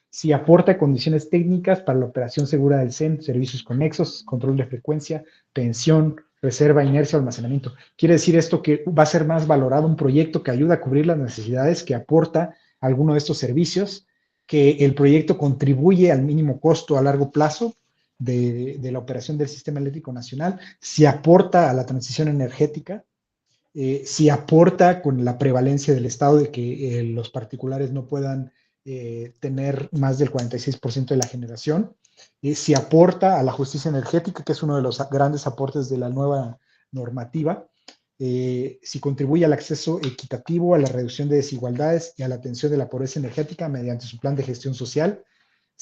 Si aporta condiciones técnicas para la operación segura del CEN, servicios conexos, control de frecuencia, tensión, reserva, inercia, almacenamiento. Quiere decir esto que va a ser más valorado un proyecto que ayuda a cubrir las necesidades, que aporta alguno de estos servicios, que el proyecto contribuye al mínimo costo a largo plazo de la operación del sistema eléctrico nacional, si aporta a la transición energética, si aporta con la prevalencia del Estado de que los particulares no puedan tener más del 46% de la generación, si aporta a la justicia energética, que es uno de los grandes aportes de la nueva normativa, si contribuye al acceso equitativo, a la reducción de desigualdades y a la atención de la pobreza energética mediante su plan de gestión social,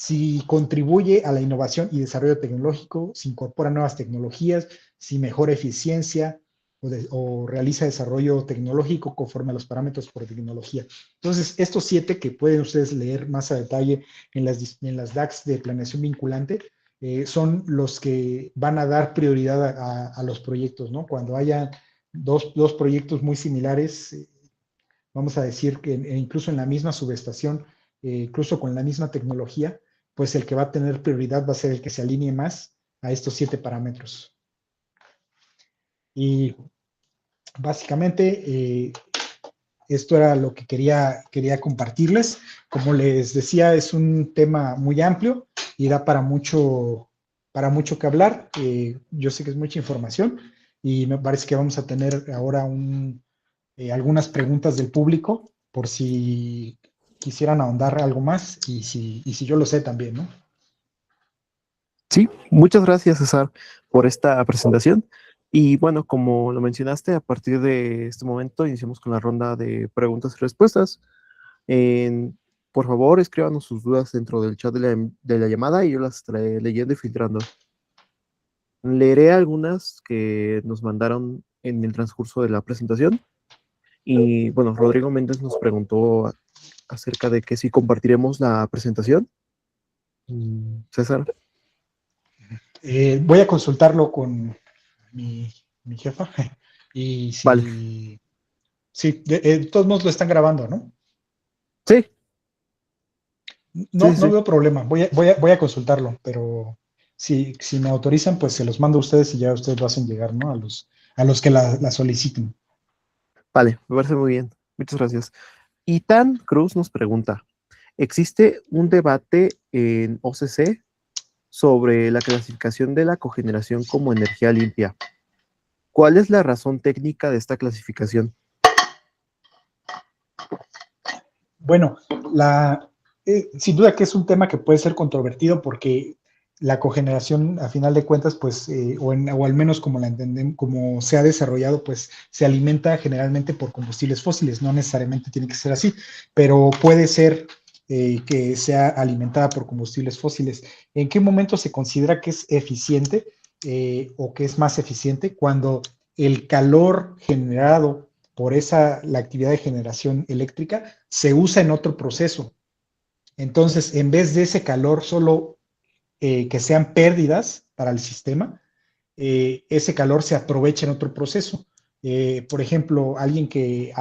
si contribuye a la innovación y desarrollo tecnológico, si incorpora nuevas tecnologías, si mejora eficiencia, o realiza desarrollo tecnológico conforme a los parámetros por tecnología. Entonces, estos 7 que pueden ustedes leer más a detalle en las DACs de planeación vinculante, son los que van a dar prioridad a los proyectos, ¿no? Cuando haya dos proyectos muy similares, vamos a decir que incluso en la misma subestación, incluso con la misma tecnología, pues el que va a tener prioridad va a ser el que se alinee más a estos 7 parámetros. Y básicamente, esto era lo que quería compartirles. Como les decía, es un tema muy amplio y da para mucho que hablar. Yo sé que es mucha información y me parece que vamos a tener ahora algunas preguntas del público por si quisieran ahondar algo más y si yo lo sé también, ¿no? Sí, muchas gracias, César, por esta presentación. Y bueno, como lo mencionaste, a partir de este momento iniciamos con la ronda de preguntas y respuestas. En- por favor, escríbanos sus dudas dentro del chat de la llamada y yo las estaré leyendo y filtrando. Leeré algunas que nos mandaron en el transcurso de la presentación. Y bueno, Rodrigo Méndez nos preguntó acerca de que si compartiremos la presentación. César, Voy a consultarlo con mi, mi jefa y vale. si, sí, de todos modos lo están grabando, ¿no? Sí, sí, No, sí, no sí. veo problema, voy a consultarlo, pero si me autorizan, pues se los mando a ustedes y ya ustedes lo hacen llegar, ¿no? A los que la soliciten. Vale, me parece muy bien. Muchas gracias. Itan Cruz nos pregunta, ¿existe un debate en OCC sobre la clasificación de la cogeneración como energía limpia? ¿Cuál es la razón técnica de esta clasificación? Bueno, sin duda que es un tema que puede ser controvertido porque la cogeneración, a final de cuentas, pues, o al menos como la entendemos, como se ha desarrollado, pues se alimenta generalmente por combustibles fósiles. No necesariamente tiene que ser así, pero puede ser que sea alimentada por combustibles fósiles. ¿En qué momento se considera que es eficiente o que es más eficiente? Cuando el calor generado por la actividad de generación eléctrica se usa en otro proceso. Entonces, en vez de ese calor solo que sean pérdidas para el sistema, ese calor se aprovecha en otro proceso. Por ejemplo, alguien que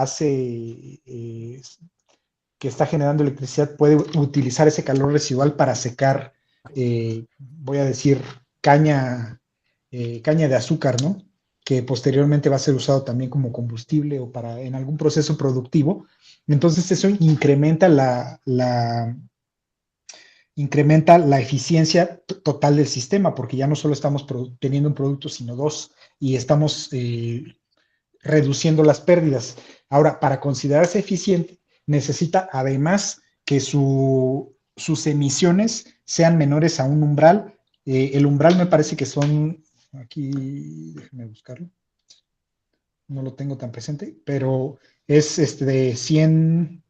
está generando electricidad puede utilizar ese calor residual para secar, voy a decir, caña de azúcar, ¿no? Que posteriormente va a ser usado también como combustible o en algún proceso productivo. Entonces eso incrementa la eficiencia total del sistema, porque ya no solo estamos teniendo un producto, sino dos, y estamos reduciendo las pérdidas. Ahora, para considerarse eficiente, necesita además que sus emisiones sean menores a un umbral. El umbral me parece que son, aquí, déjenme buscarlo, no lo tengo tan presente, pero es de 100,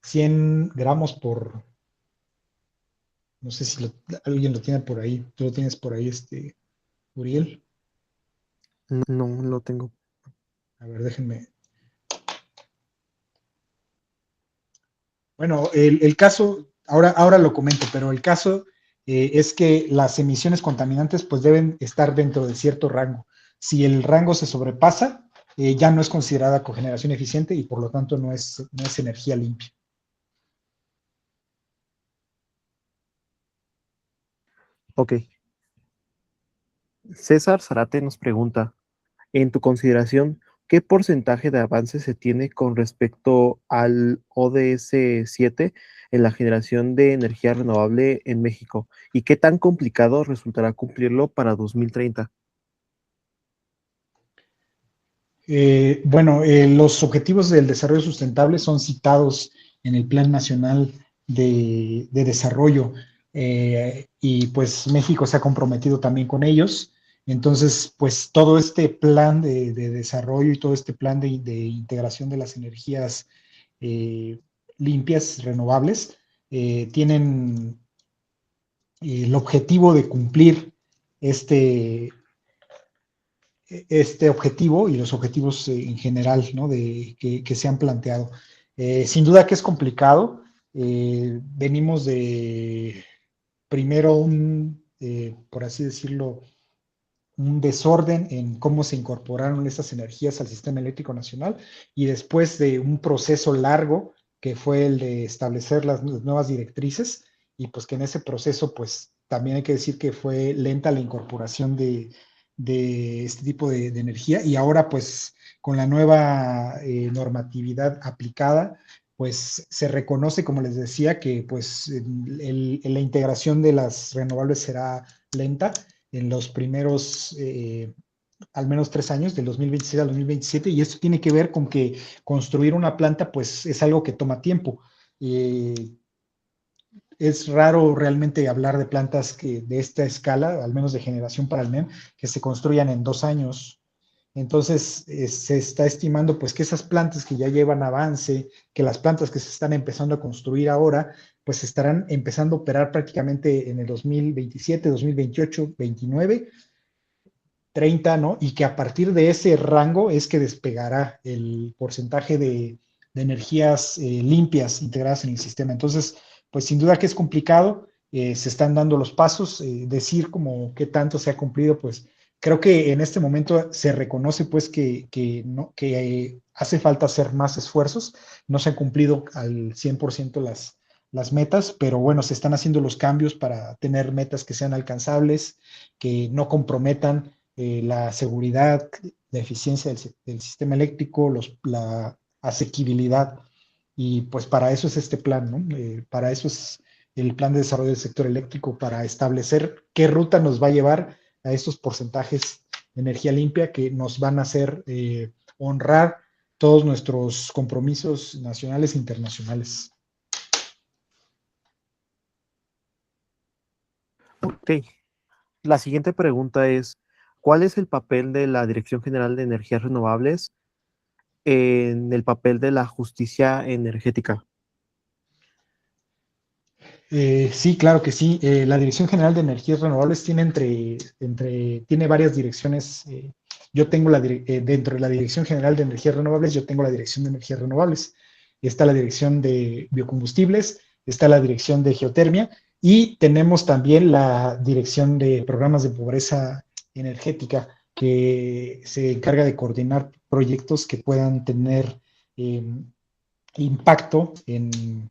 100 gramos por, no sé si alguien lo tiene por ahí, tú lo tienes por ahí, Uriel. No, no lo tengo. A ver, déjenme. Bueno, el caso, ahora lo comento, pero el caso es que las emisiones contaminantes pues deben estar dentro de cierto rango. Si el rango se sobrepasa, ya no es considerada cogeneración eficiente y por lo tanto no es energía limpia. Ok. César Zarate nos pregunta, en tu consideración, ¿qué porcentaje de avance se tiene con respecto al ODS 7 en la generación de energía renovable en México? ¿Y qué tan complicado resultará cumplirlo para 2030? Bueno, los objetivos del desarrollo sustentable son citados en el Plan Nacional de Desarrollo y pues México se ha comprometido también con ellos. Entonces, pues todo este plan de desarrollo y todo este plan de integración de las energías eh, limpias, renovables, tienen el objetivo de cumplir este, este objetivo y los objetivos en general, ¿no? Que se han planteado. Sin duda que es complicado. Venimos de primero por así decirlo, un desorden en cómo se incorporaron estas energías al sistema eléctrico nacional y después de un proceso largo que fue el de establecer las nuevas directrices y pues que en ese proceso pues también hay que decir que fue lenta la incorporación de este tipo de energía y ahora pues con la nueva normatividad aplicada pues se reconoce, como les decía, que pues la integración de las renovables será lenta en los primeros al menos 3 años, del 2026 al 2027, y esto tiene que ver con que construir una planta, pues es algo que toma tiempo. Es raro realmente hablar de plantas de esta escala, al menos de generación para el NEM, que se construyan en 2 años. Entonces, se está estimando pues que esas plantas que ya llevan avance, que las plantas que se están empezando a construir ahora, pues estarán empezando a operar prácticamente en el 2027, 2028, 29 30, ¿no? Y que a partir de ese rango es que despegará el porcentaje de energías limpias integradas en el sistema. Entonces, pues sin duda que es complicado, se están dando los pasos, decir como qué tanto se ha cumplido, pues creo que en este momento se reconoce pues no, que hace falta hacer más esfuerzos, no se han cumplido al 100% las metas, pero bueno, se están haciendo los cambios para tener metas que sean alcanzables, que no comprometan la seguridad, la eficiencia del sistema eléctrico, la asequibilidad. Y pues para eso es este plan, ¿no? Para eso es el plan de desarrollo del sector eléctrico, para establecer qué ruta nos va a llevar a estos porcentajes de energía limpia que nos van a hacer honrar todos nuestros compromisos nacionales e internacionales. Ok. La siguiente pregunta es, ¿cuál es el papel de la Dirección General de Energías Renovables en el papel de la justicia energética? Sí, claro que sí. La Dirección General de Energías Renovables tiene varias direcciones. Yo tengo dentro de la Dirección General de Energías Renovables, yo tengo la Dirección de Energías Renovables. Está la Dirección de Biocombustibles, está la Dirección de Geotermia y tenemos también la Dirección de Programas de Pobreza Energética, que se encarga de coordinar proyectos que puedan tener eh, impacto en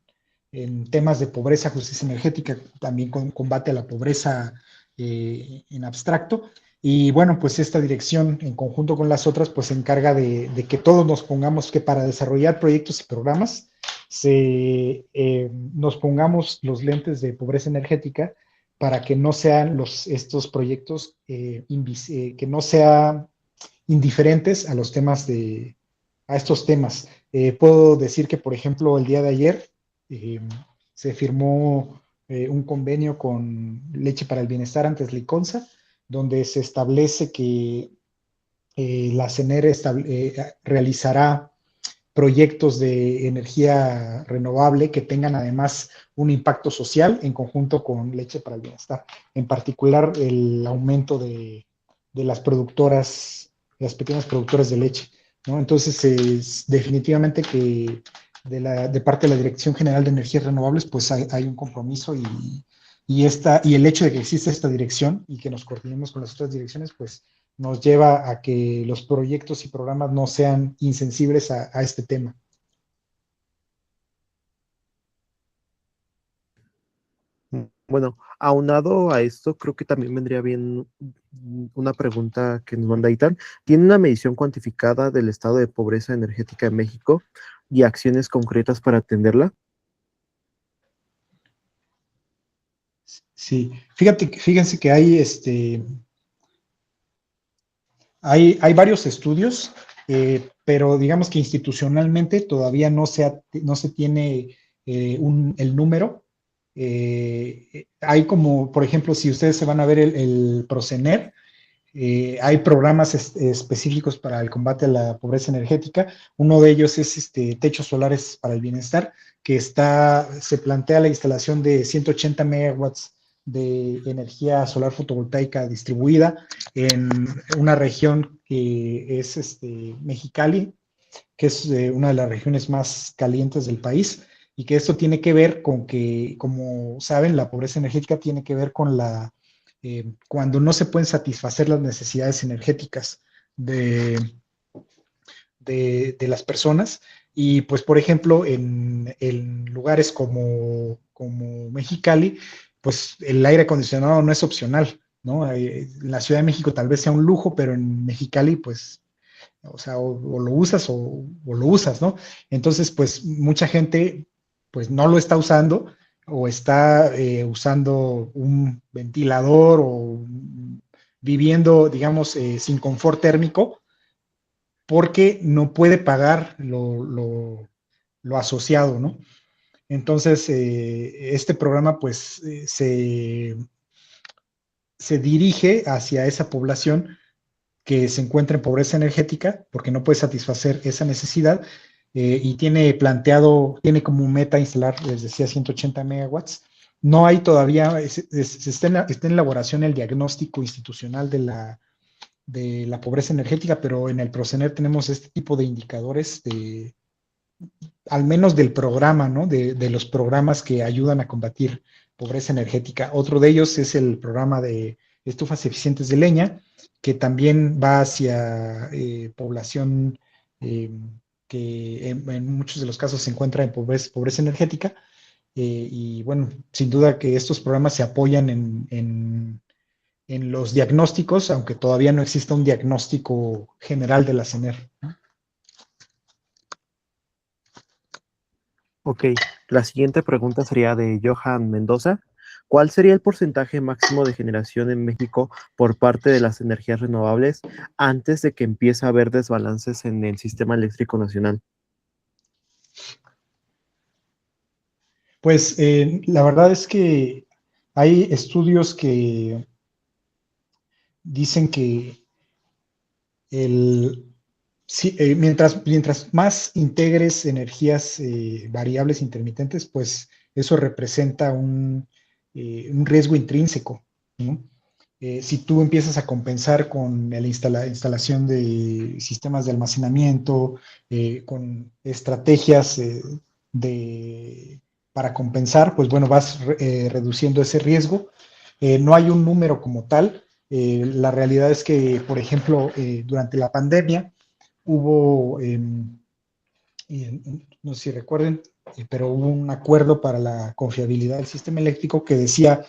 temas de pobreza, justicia energética, también con combate a la pobreza en abstracto. Y bueno, pues esta dirección, en conjunto con las otras, pues se encarga de que todos nos pongamos que para desarrollar proyectos y programas, nos pongamos los lentes de pobreza energética para que no sean estos proyectos que no sean indiferentes a estos temas. Puedo decir que, por ejemplo, el día de ayer eh, se firmó un convenio con Leche para el Bienestar, antes Liconza, donde se establece que la CENER realizará proyectos de energía renovable que tengan además un impacto social en conjunto con Leche para el Bienestar. En particular, el aumento de las productoras, las pequeñas productoras de leche, ¿no? Entonces, definitivamente que de parte de la Dirección General de Energías Renovables, pues hay un compromiso y el hecho de que exista esta dirección y que nos coordinemos con las otras direcciones, pues nos lleva a que los proyectos y programas no sean insensibles a este tema. Bueno, aunado a esto, creo que también vendría bien una pregunta que nos manda Itan. ¿Tiene una medición cuantificada del estado de pobreza energética en México y acciones concretas para atenderla? Sí, fíjense que hay varios estudios, pero digamos que institucionalmente todavía no se tiene el número. Hay como, por ejemplo, si ustedes se van a ver el Procener, hay programas específicos para el combate a la pobreza energética. Uno de ellos es Techos Solares para el Bienestar, que se plantea la instalación de 180 megawatts de energía solar fotovoltaica distribuida en una región que es Mexicali, que es una de las regiones más calientes del país, y que esto tiene que ver con que, como saben, la pobreza energética tiene que ver con cuando no se pueden satisfacer las necesidades energéticas de, de las personas. Y pues, por ejemplo, en lugares como Mexicali, pues el aire acondicionado no es opcional, ¿no? En la Ciudad de México tal vez sea un lujo, pero en Mexicali, pues, o sea, o lo usas o lo usas, ¿no? Entonces, pues mucha gente, pues no lo está usando o está usando un ventilador o viviendo, digamos, sin confort térmico porque no puede pagar lo asociado, ¿no? Entonces, este programa, pues, se dirige hacia esa población que se encuentra en pobreza energética porque no puede satisfacer esa necesidad y tiene como meta instalar, les decía, 180 megawatts. No hay todavía, está en elaboración el diagnóstico institucional de la pobreza energética, pero en el Procener tenemos este tipo de indicadores, al menos del programa, ¿no? De los programas que ayudan a combatir pobreza energética. Otro de ellos es el programa de estufas eficientes de leña, que también va hacia población eh, que en muchos de los casos se encuentra en pobreza energética. Y bueno, sin duda que estos programas se apoyan en los diagnósticos, aunque todavía no exista un diagnóstico general de la CENER. Ok, la siguiente pregunta sería de Johan Mendoza. ¿Cuál sería el porcentaje máximo de generación en México por parte de las energías renovables antes de que empiece a haber desbalances en el sistema eléctrico nacional? Pues la verdad es que hay estudios que dicen que el, sí, mientras más integres energías variables intermitentes, pues eso representa un riesgo intrínseco, ¿no? Si tú empiezas a compensar con la instalación de sistemas de almacenamiento, con estrategias para compensar, pues bueno, vas reduciendo ese riesgo. No hay un número como tal. La realidad es que, por ejemplo, durante la pandemia hubo, no sé si recuerden, pero hubo un acuerdo para la confiabilidad del sistema eléctrico que decía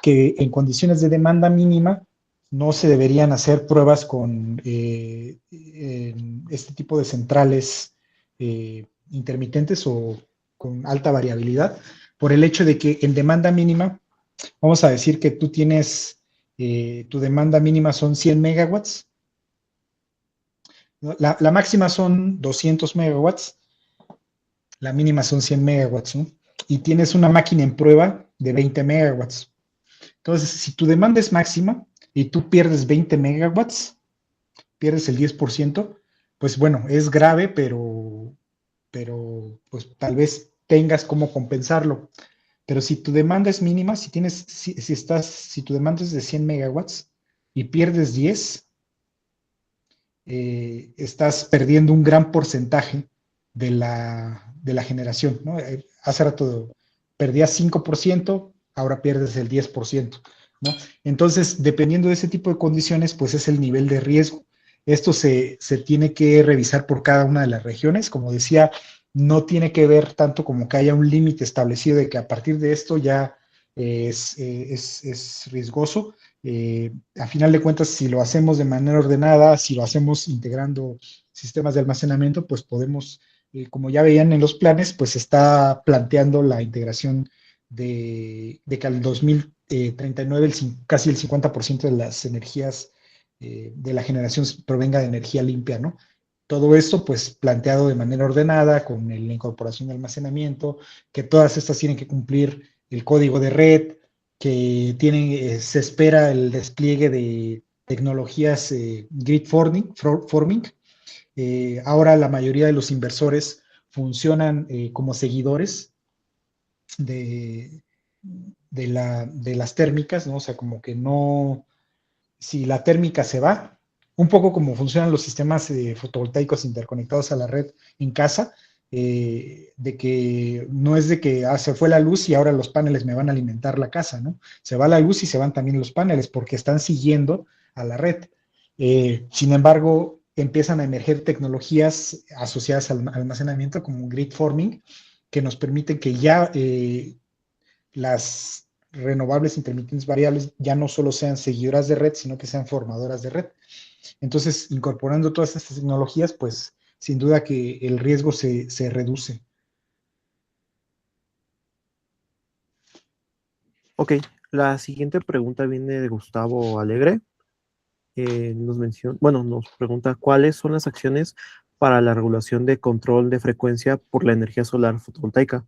que en condiciones de demanda mínima no se deberían hacer pruebas con este tipo de centrales intermitentes o con alta variabilidad, por el hecho de que en demanda mínima, vamos a decir que tú tienes, tu demanda mínima son 100 megawatts, ¿no? La máxima son 200 megawatts, la mínima son 100 megawatts, ¿no? Y tienes una máquina en prueba de 20 megawatts. Entonces, si tu demanda es máxima y tú pierdes 20 megawatts, pierdes el 10%, pues bueno, es grave, pero pues tal vez tengas cómo compensarlo. Pero si tu demanda es mínima, si tu demanda es de 100 megawatts y pierdes 10, estás perdiendo un gran porcentaje de la generación, ¿no? Hace rato perdías 5%, ahora pierdes el 10%, ¿no? Entonces, dependiendo de ese tipo de condiciones, pues es el nivel de riesgo. Esto se tiene que revisar por cada una de las regiones. Como decía, no tiene que ver tanto como que haya un límite establecido de que a partir de esto ya es riesgoso. A final de cuentas, si lo hacemos de manera ordenada, si lo hacemos integrando sistemas de almacenamiento, pues podemos, como ya veían en los planes, pues está planteando la integración de que al 2039 casi el 50% de las energías de la generación provenga de energía limpia, ¿no? Todo esto, pues, planteado de manera ordenada, con la incorporación de almacenamiento, que todas estas tienen que cumplir el código de red, se espera el despliegue de tecnologías grid forming. Ahora la mayoría de los inversores funcionan como seguidores de, de las térmicas, ¿no? O sea, como que no, si la térmica se va, un poco como funcionan los sistemas fotovoltaicos interconectados a la red en casa, de que no es de que se fue la luz y ahora los paneles me van a alimentar la casa, ¿no? Se va la luz y se van también los paneles porque están siguiendo a la red. Sin embargo, empiezan a emerger tecnologías asociadas al almacenamiento como grid forming, que nos permiten que ya las renovables intermitentes variables ya no solo sean seguidoras de red, sino que sean formadoras de red. Entonces, incorporando todas estas tecnologías, pues sin duda que el riesgo se reduce. Ok, la siguiente pregunta viene de Gustavo Alegre. Nos pregunta cuáles son las acciones para la regulación de control de frecuencia por la energía solar fotovoltaica.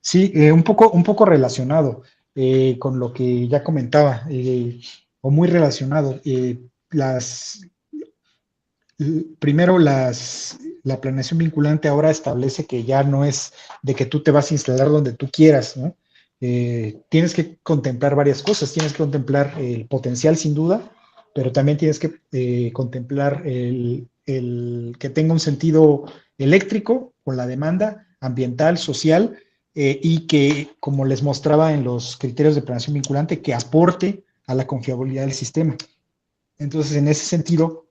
Sí, un poco relacionado con lo que ya comentaba, o muy relacionado. Primero, la planeación vinculante ahora establece que ya no es de que tú te vas a instalar donde tú quieras, ¿no? Tienes que contemplar varias cosas. Tienes que contemplar el potencial, sin duda, pero también tienes que contemplar el que tenga un sentido eléctrico con la demanda ambiental, social, y que, como les mostraba en los criterios de planeación vinculante, que aporte a la confiabilidad del sistema. Entonces, en ese sentido,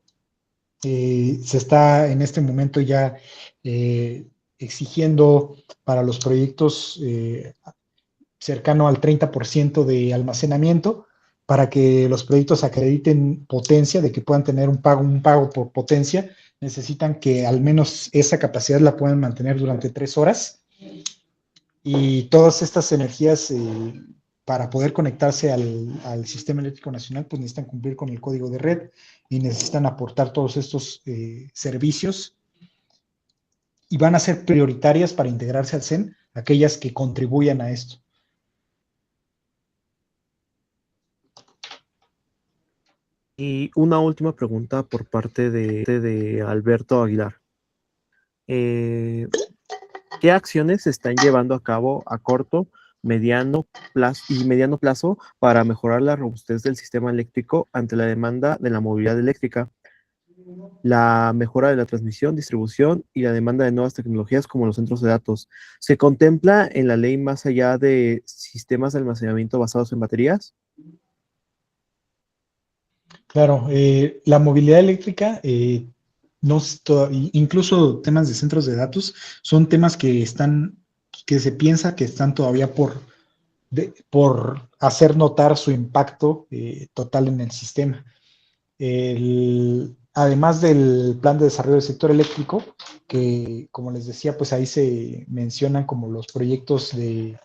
se está en este momento ya exigiendo para los proyectos cercano al 30% de almacenamiento para que los proyectos acrediten potencia, de que puedan tener un pago por potencia, necesitan que al menos esa capacidad la puedan mantener durante 3 horas, y todas estas energías para poder conectarse al sistema eléctrico nacional, pues necesitan cumplir con el código de red y necesitan aportar todos estos servicios, y van a ser prioritarias para integrarse al CEN aquellas que contribuyan a esto. Y una última pregunta por parte de Alberto Aguilar. Eh, ¿Qué acciones se están llevando a cabo a corto, mediano plazo para mejorar la robustez del sistema eléctrico ante la demanda de la movilidad eléctrica, la mejora de la transmisión, distribución y la demanda de nuevas tecnologías como los centros de datos? ¿Se contempla en la ley más allá de sistemas de almacenamiento basados en baterías? Claro, la movilidad eléctrica, no, incluso temas de centros de datos, son temas que se piensa que están todavía por hacer notar su impacto total en el sistema. Además del plan de desarrollo del sector eléctrico, que como les decía, pues ahí se mencionan como los proyectos de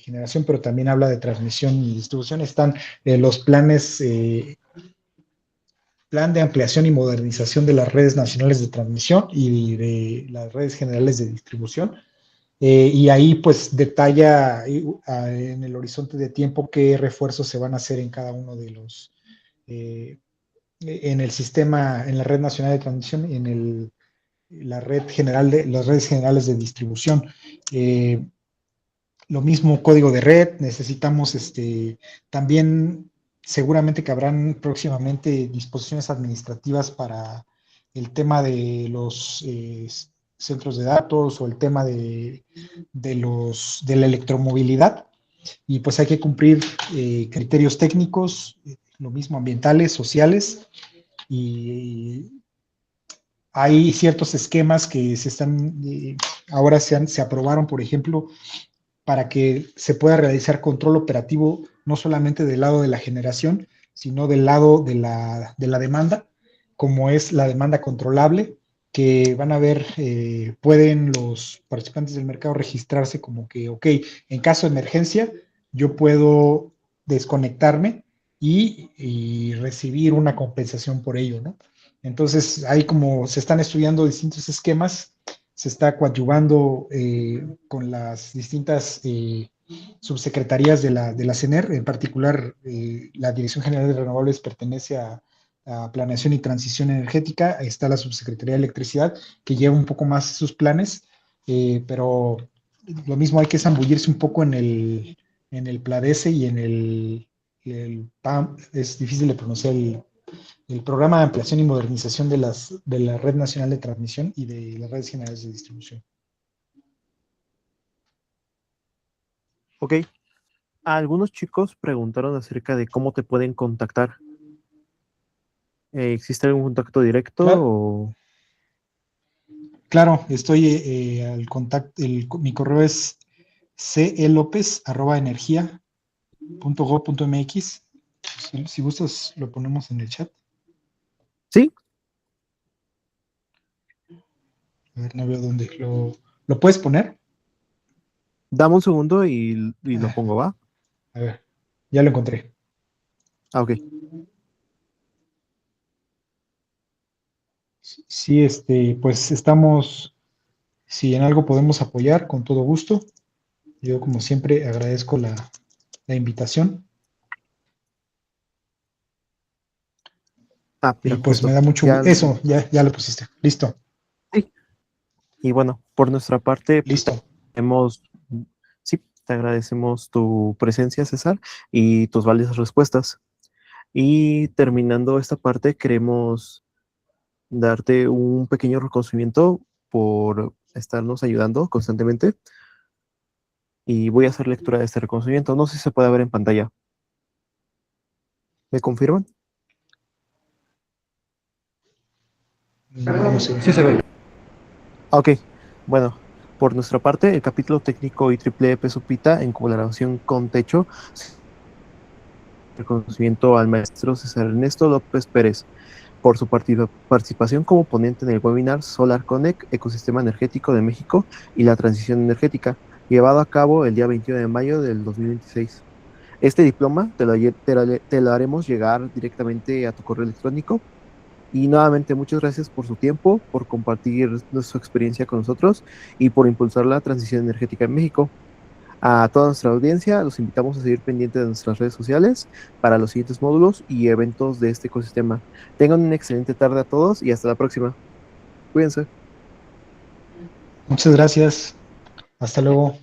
generación, pero también habla de transmisión y distribución. Están los planes, plan de ampliación y modernización de las redes nacionales de transmisión y de las redes generales de distribución. Y ahí pues detalla en el horizonte de tiempo qué refuerzos se van a hacer en cada uno de los, en el sistema, en la red nacional de transmisión y la red general las redes generales de distribución. Lo mismo código de red, necesitamos también, seguramente que habrán próximamente disposiciones administrativas para el tema de los centros de datos, o el tema de la electromovilidad, y pues hay que cumplir criterios técnicos, lo mismo ambientales, sociales, y hay ciertos esquemas que ahora se aprobaron, por ejemplo, para que se pueda realizar control operativo no solamente del lado de la generación, sino del lado de la demanda, como es la demanda controlable, que van a ver, pueden los participantes del mercado registrarse como que, ok, en caso de emergencia, yo puedo desconectarme y recibir una compensación por ello, ¿no? Entonces, ahí como se están estudiando distintos esquemas, se está coadyuvando con las distintas subsecretarías de la CENER, en particular la Dirección General de Renovables pertenece a Planeación y Transición Energética, está la Subsecretaría de Electricidad, que lleva un poco más sus planes, pero lo mismo, hay que zambullirse un poco en el PLADESE y en el PAM, es difícil de pronunciar, el Programa de Ampliación y Modernización de la Red Nacional de Transmisión y de las redes generales de distribución. Ok. Algunos chicos preguntaron acerca de cómo te pueden contactar. ¿Existe algún contacto directo Claro, o...? claro, estoy al contacto, mi correo es celopez@energia.gov.mx. Si gustas, lo ponemos en el chat. Sí, A ver, no veo dónde. ¿Lo puedes poner? dame un segundo y lo Ah, pongo, ¿va? a ver, ya lo encontré. Ah, ok. Sí, pues estamos, si en algo podemos apoyar, con todo gusto. Yo, como siempre, agradezco la invitación Ah, y mira, pues me justo. da mucho Ya, gusto. Eso, ya lo pusiste. Listo, sí. Y bueno, por nuestra parte, listo. hemos, sí, te agradecemos tu presencia, César, y tus valiosas respuestas. Y terminando esta parte, queremos darte un pequeño reconocimiento por estarnos ayudando constantemente. Y voy a hacer lectura de este reconocimiento. No sé si se puede ver en pantalla. ¿Me confirman? No sé. Sí se ve. Ah, ok, bueno, por nuestra parte, el capítulo técnico y triple E Peso Pita, en colaboración con Techo, reconocimiento al maestro César Ernesto López Pérez por su participación como ponente en el webinar Solar Connect, Ecosistema Energético de México y la Transición Energética, llevado a cabo el día 21 de mayo del 2026. Este diploma te lo haremos llegar directamente a tu correo electrónico. Y nuevamente, muchas gracias por su tiempo, por compartir su experiencia con nosotros y por impulsar la transición energética en México. A toda nuestra audiencia, los invitamos a seguir pendientes de nuestras redes sociales para los siguientes módulos y eventos de este ecosistema. Tengan una excelente tarde a todos y hasta la próxima. Cuídense. Muchas gracias. Hasta luego.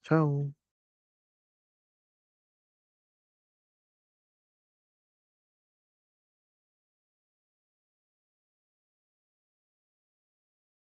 Chao.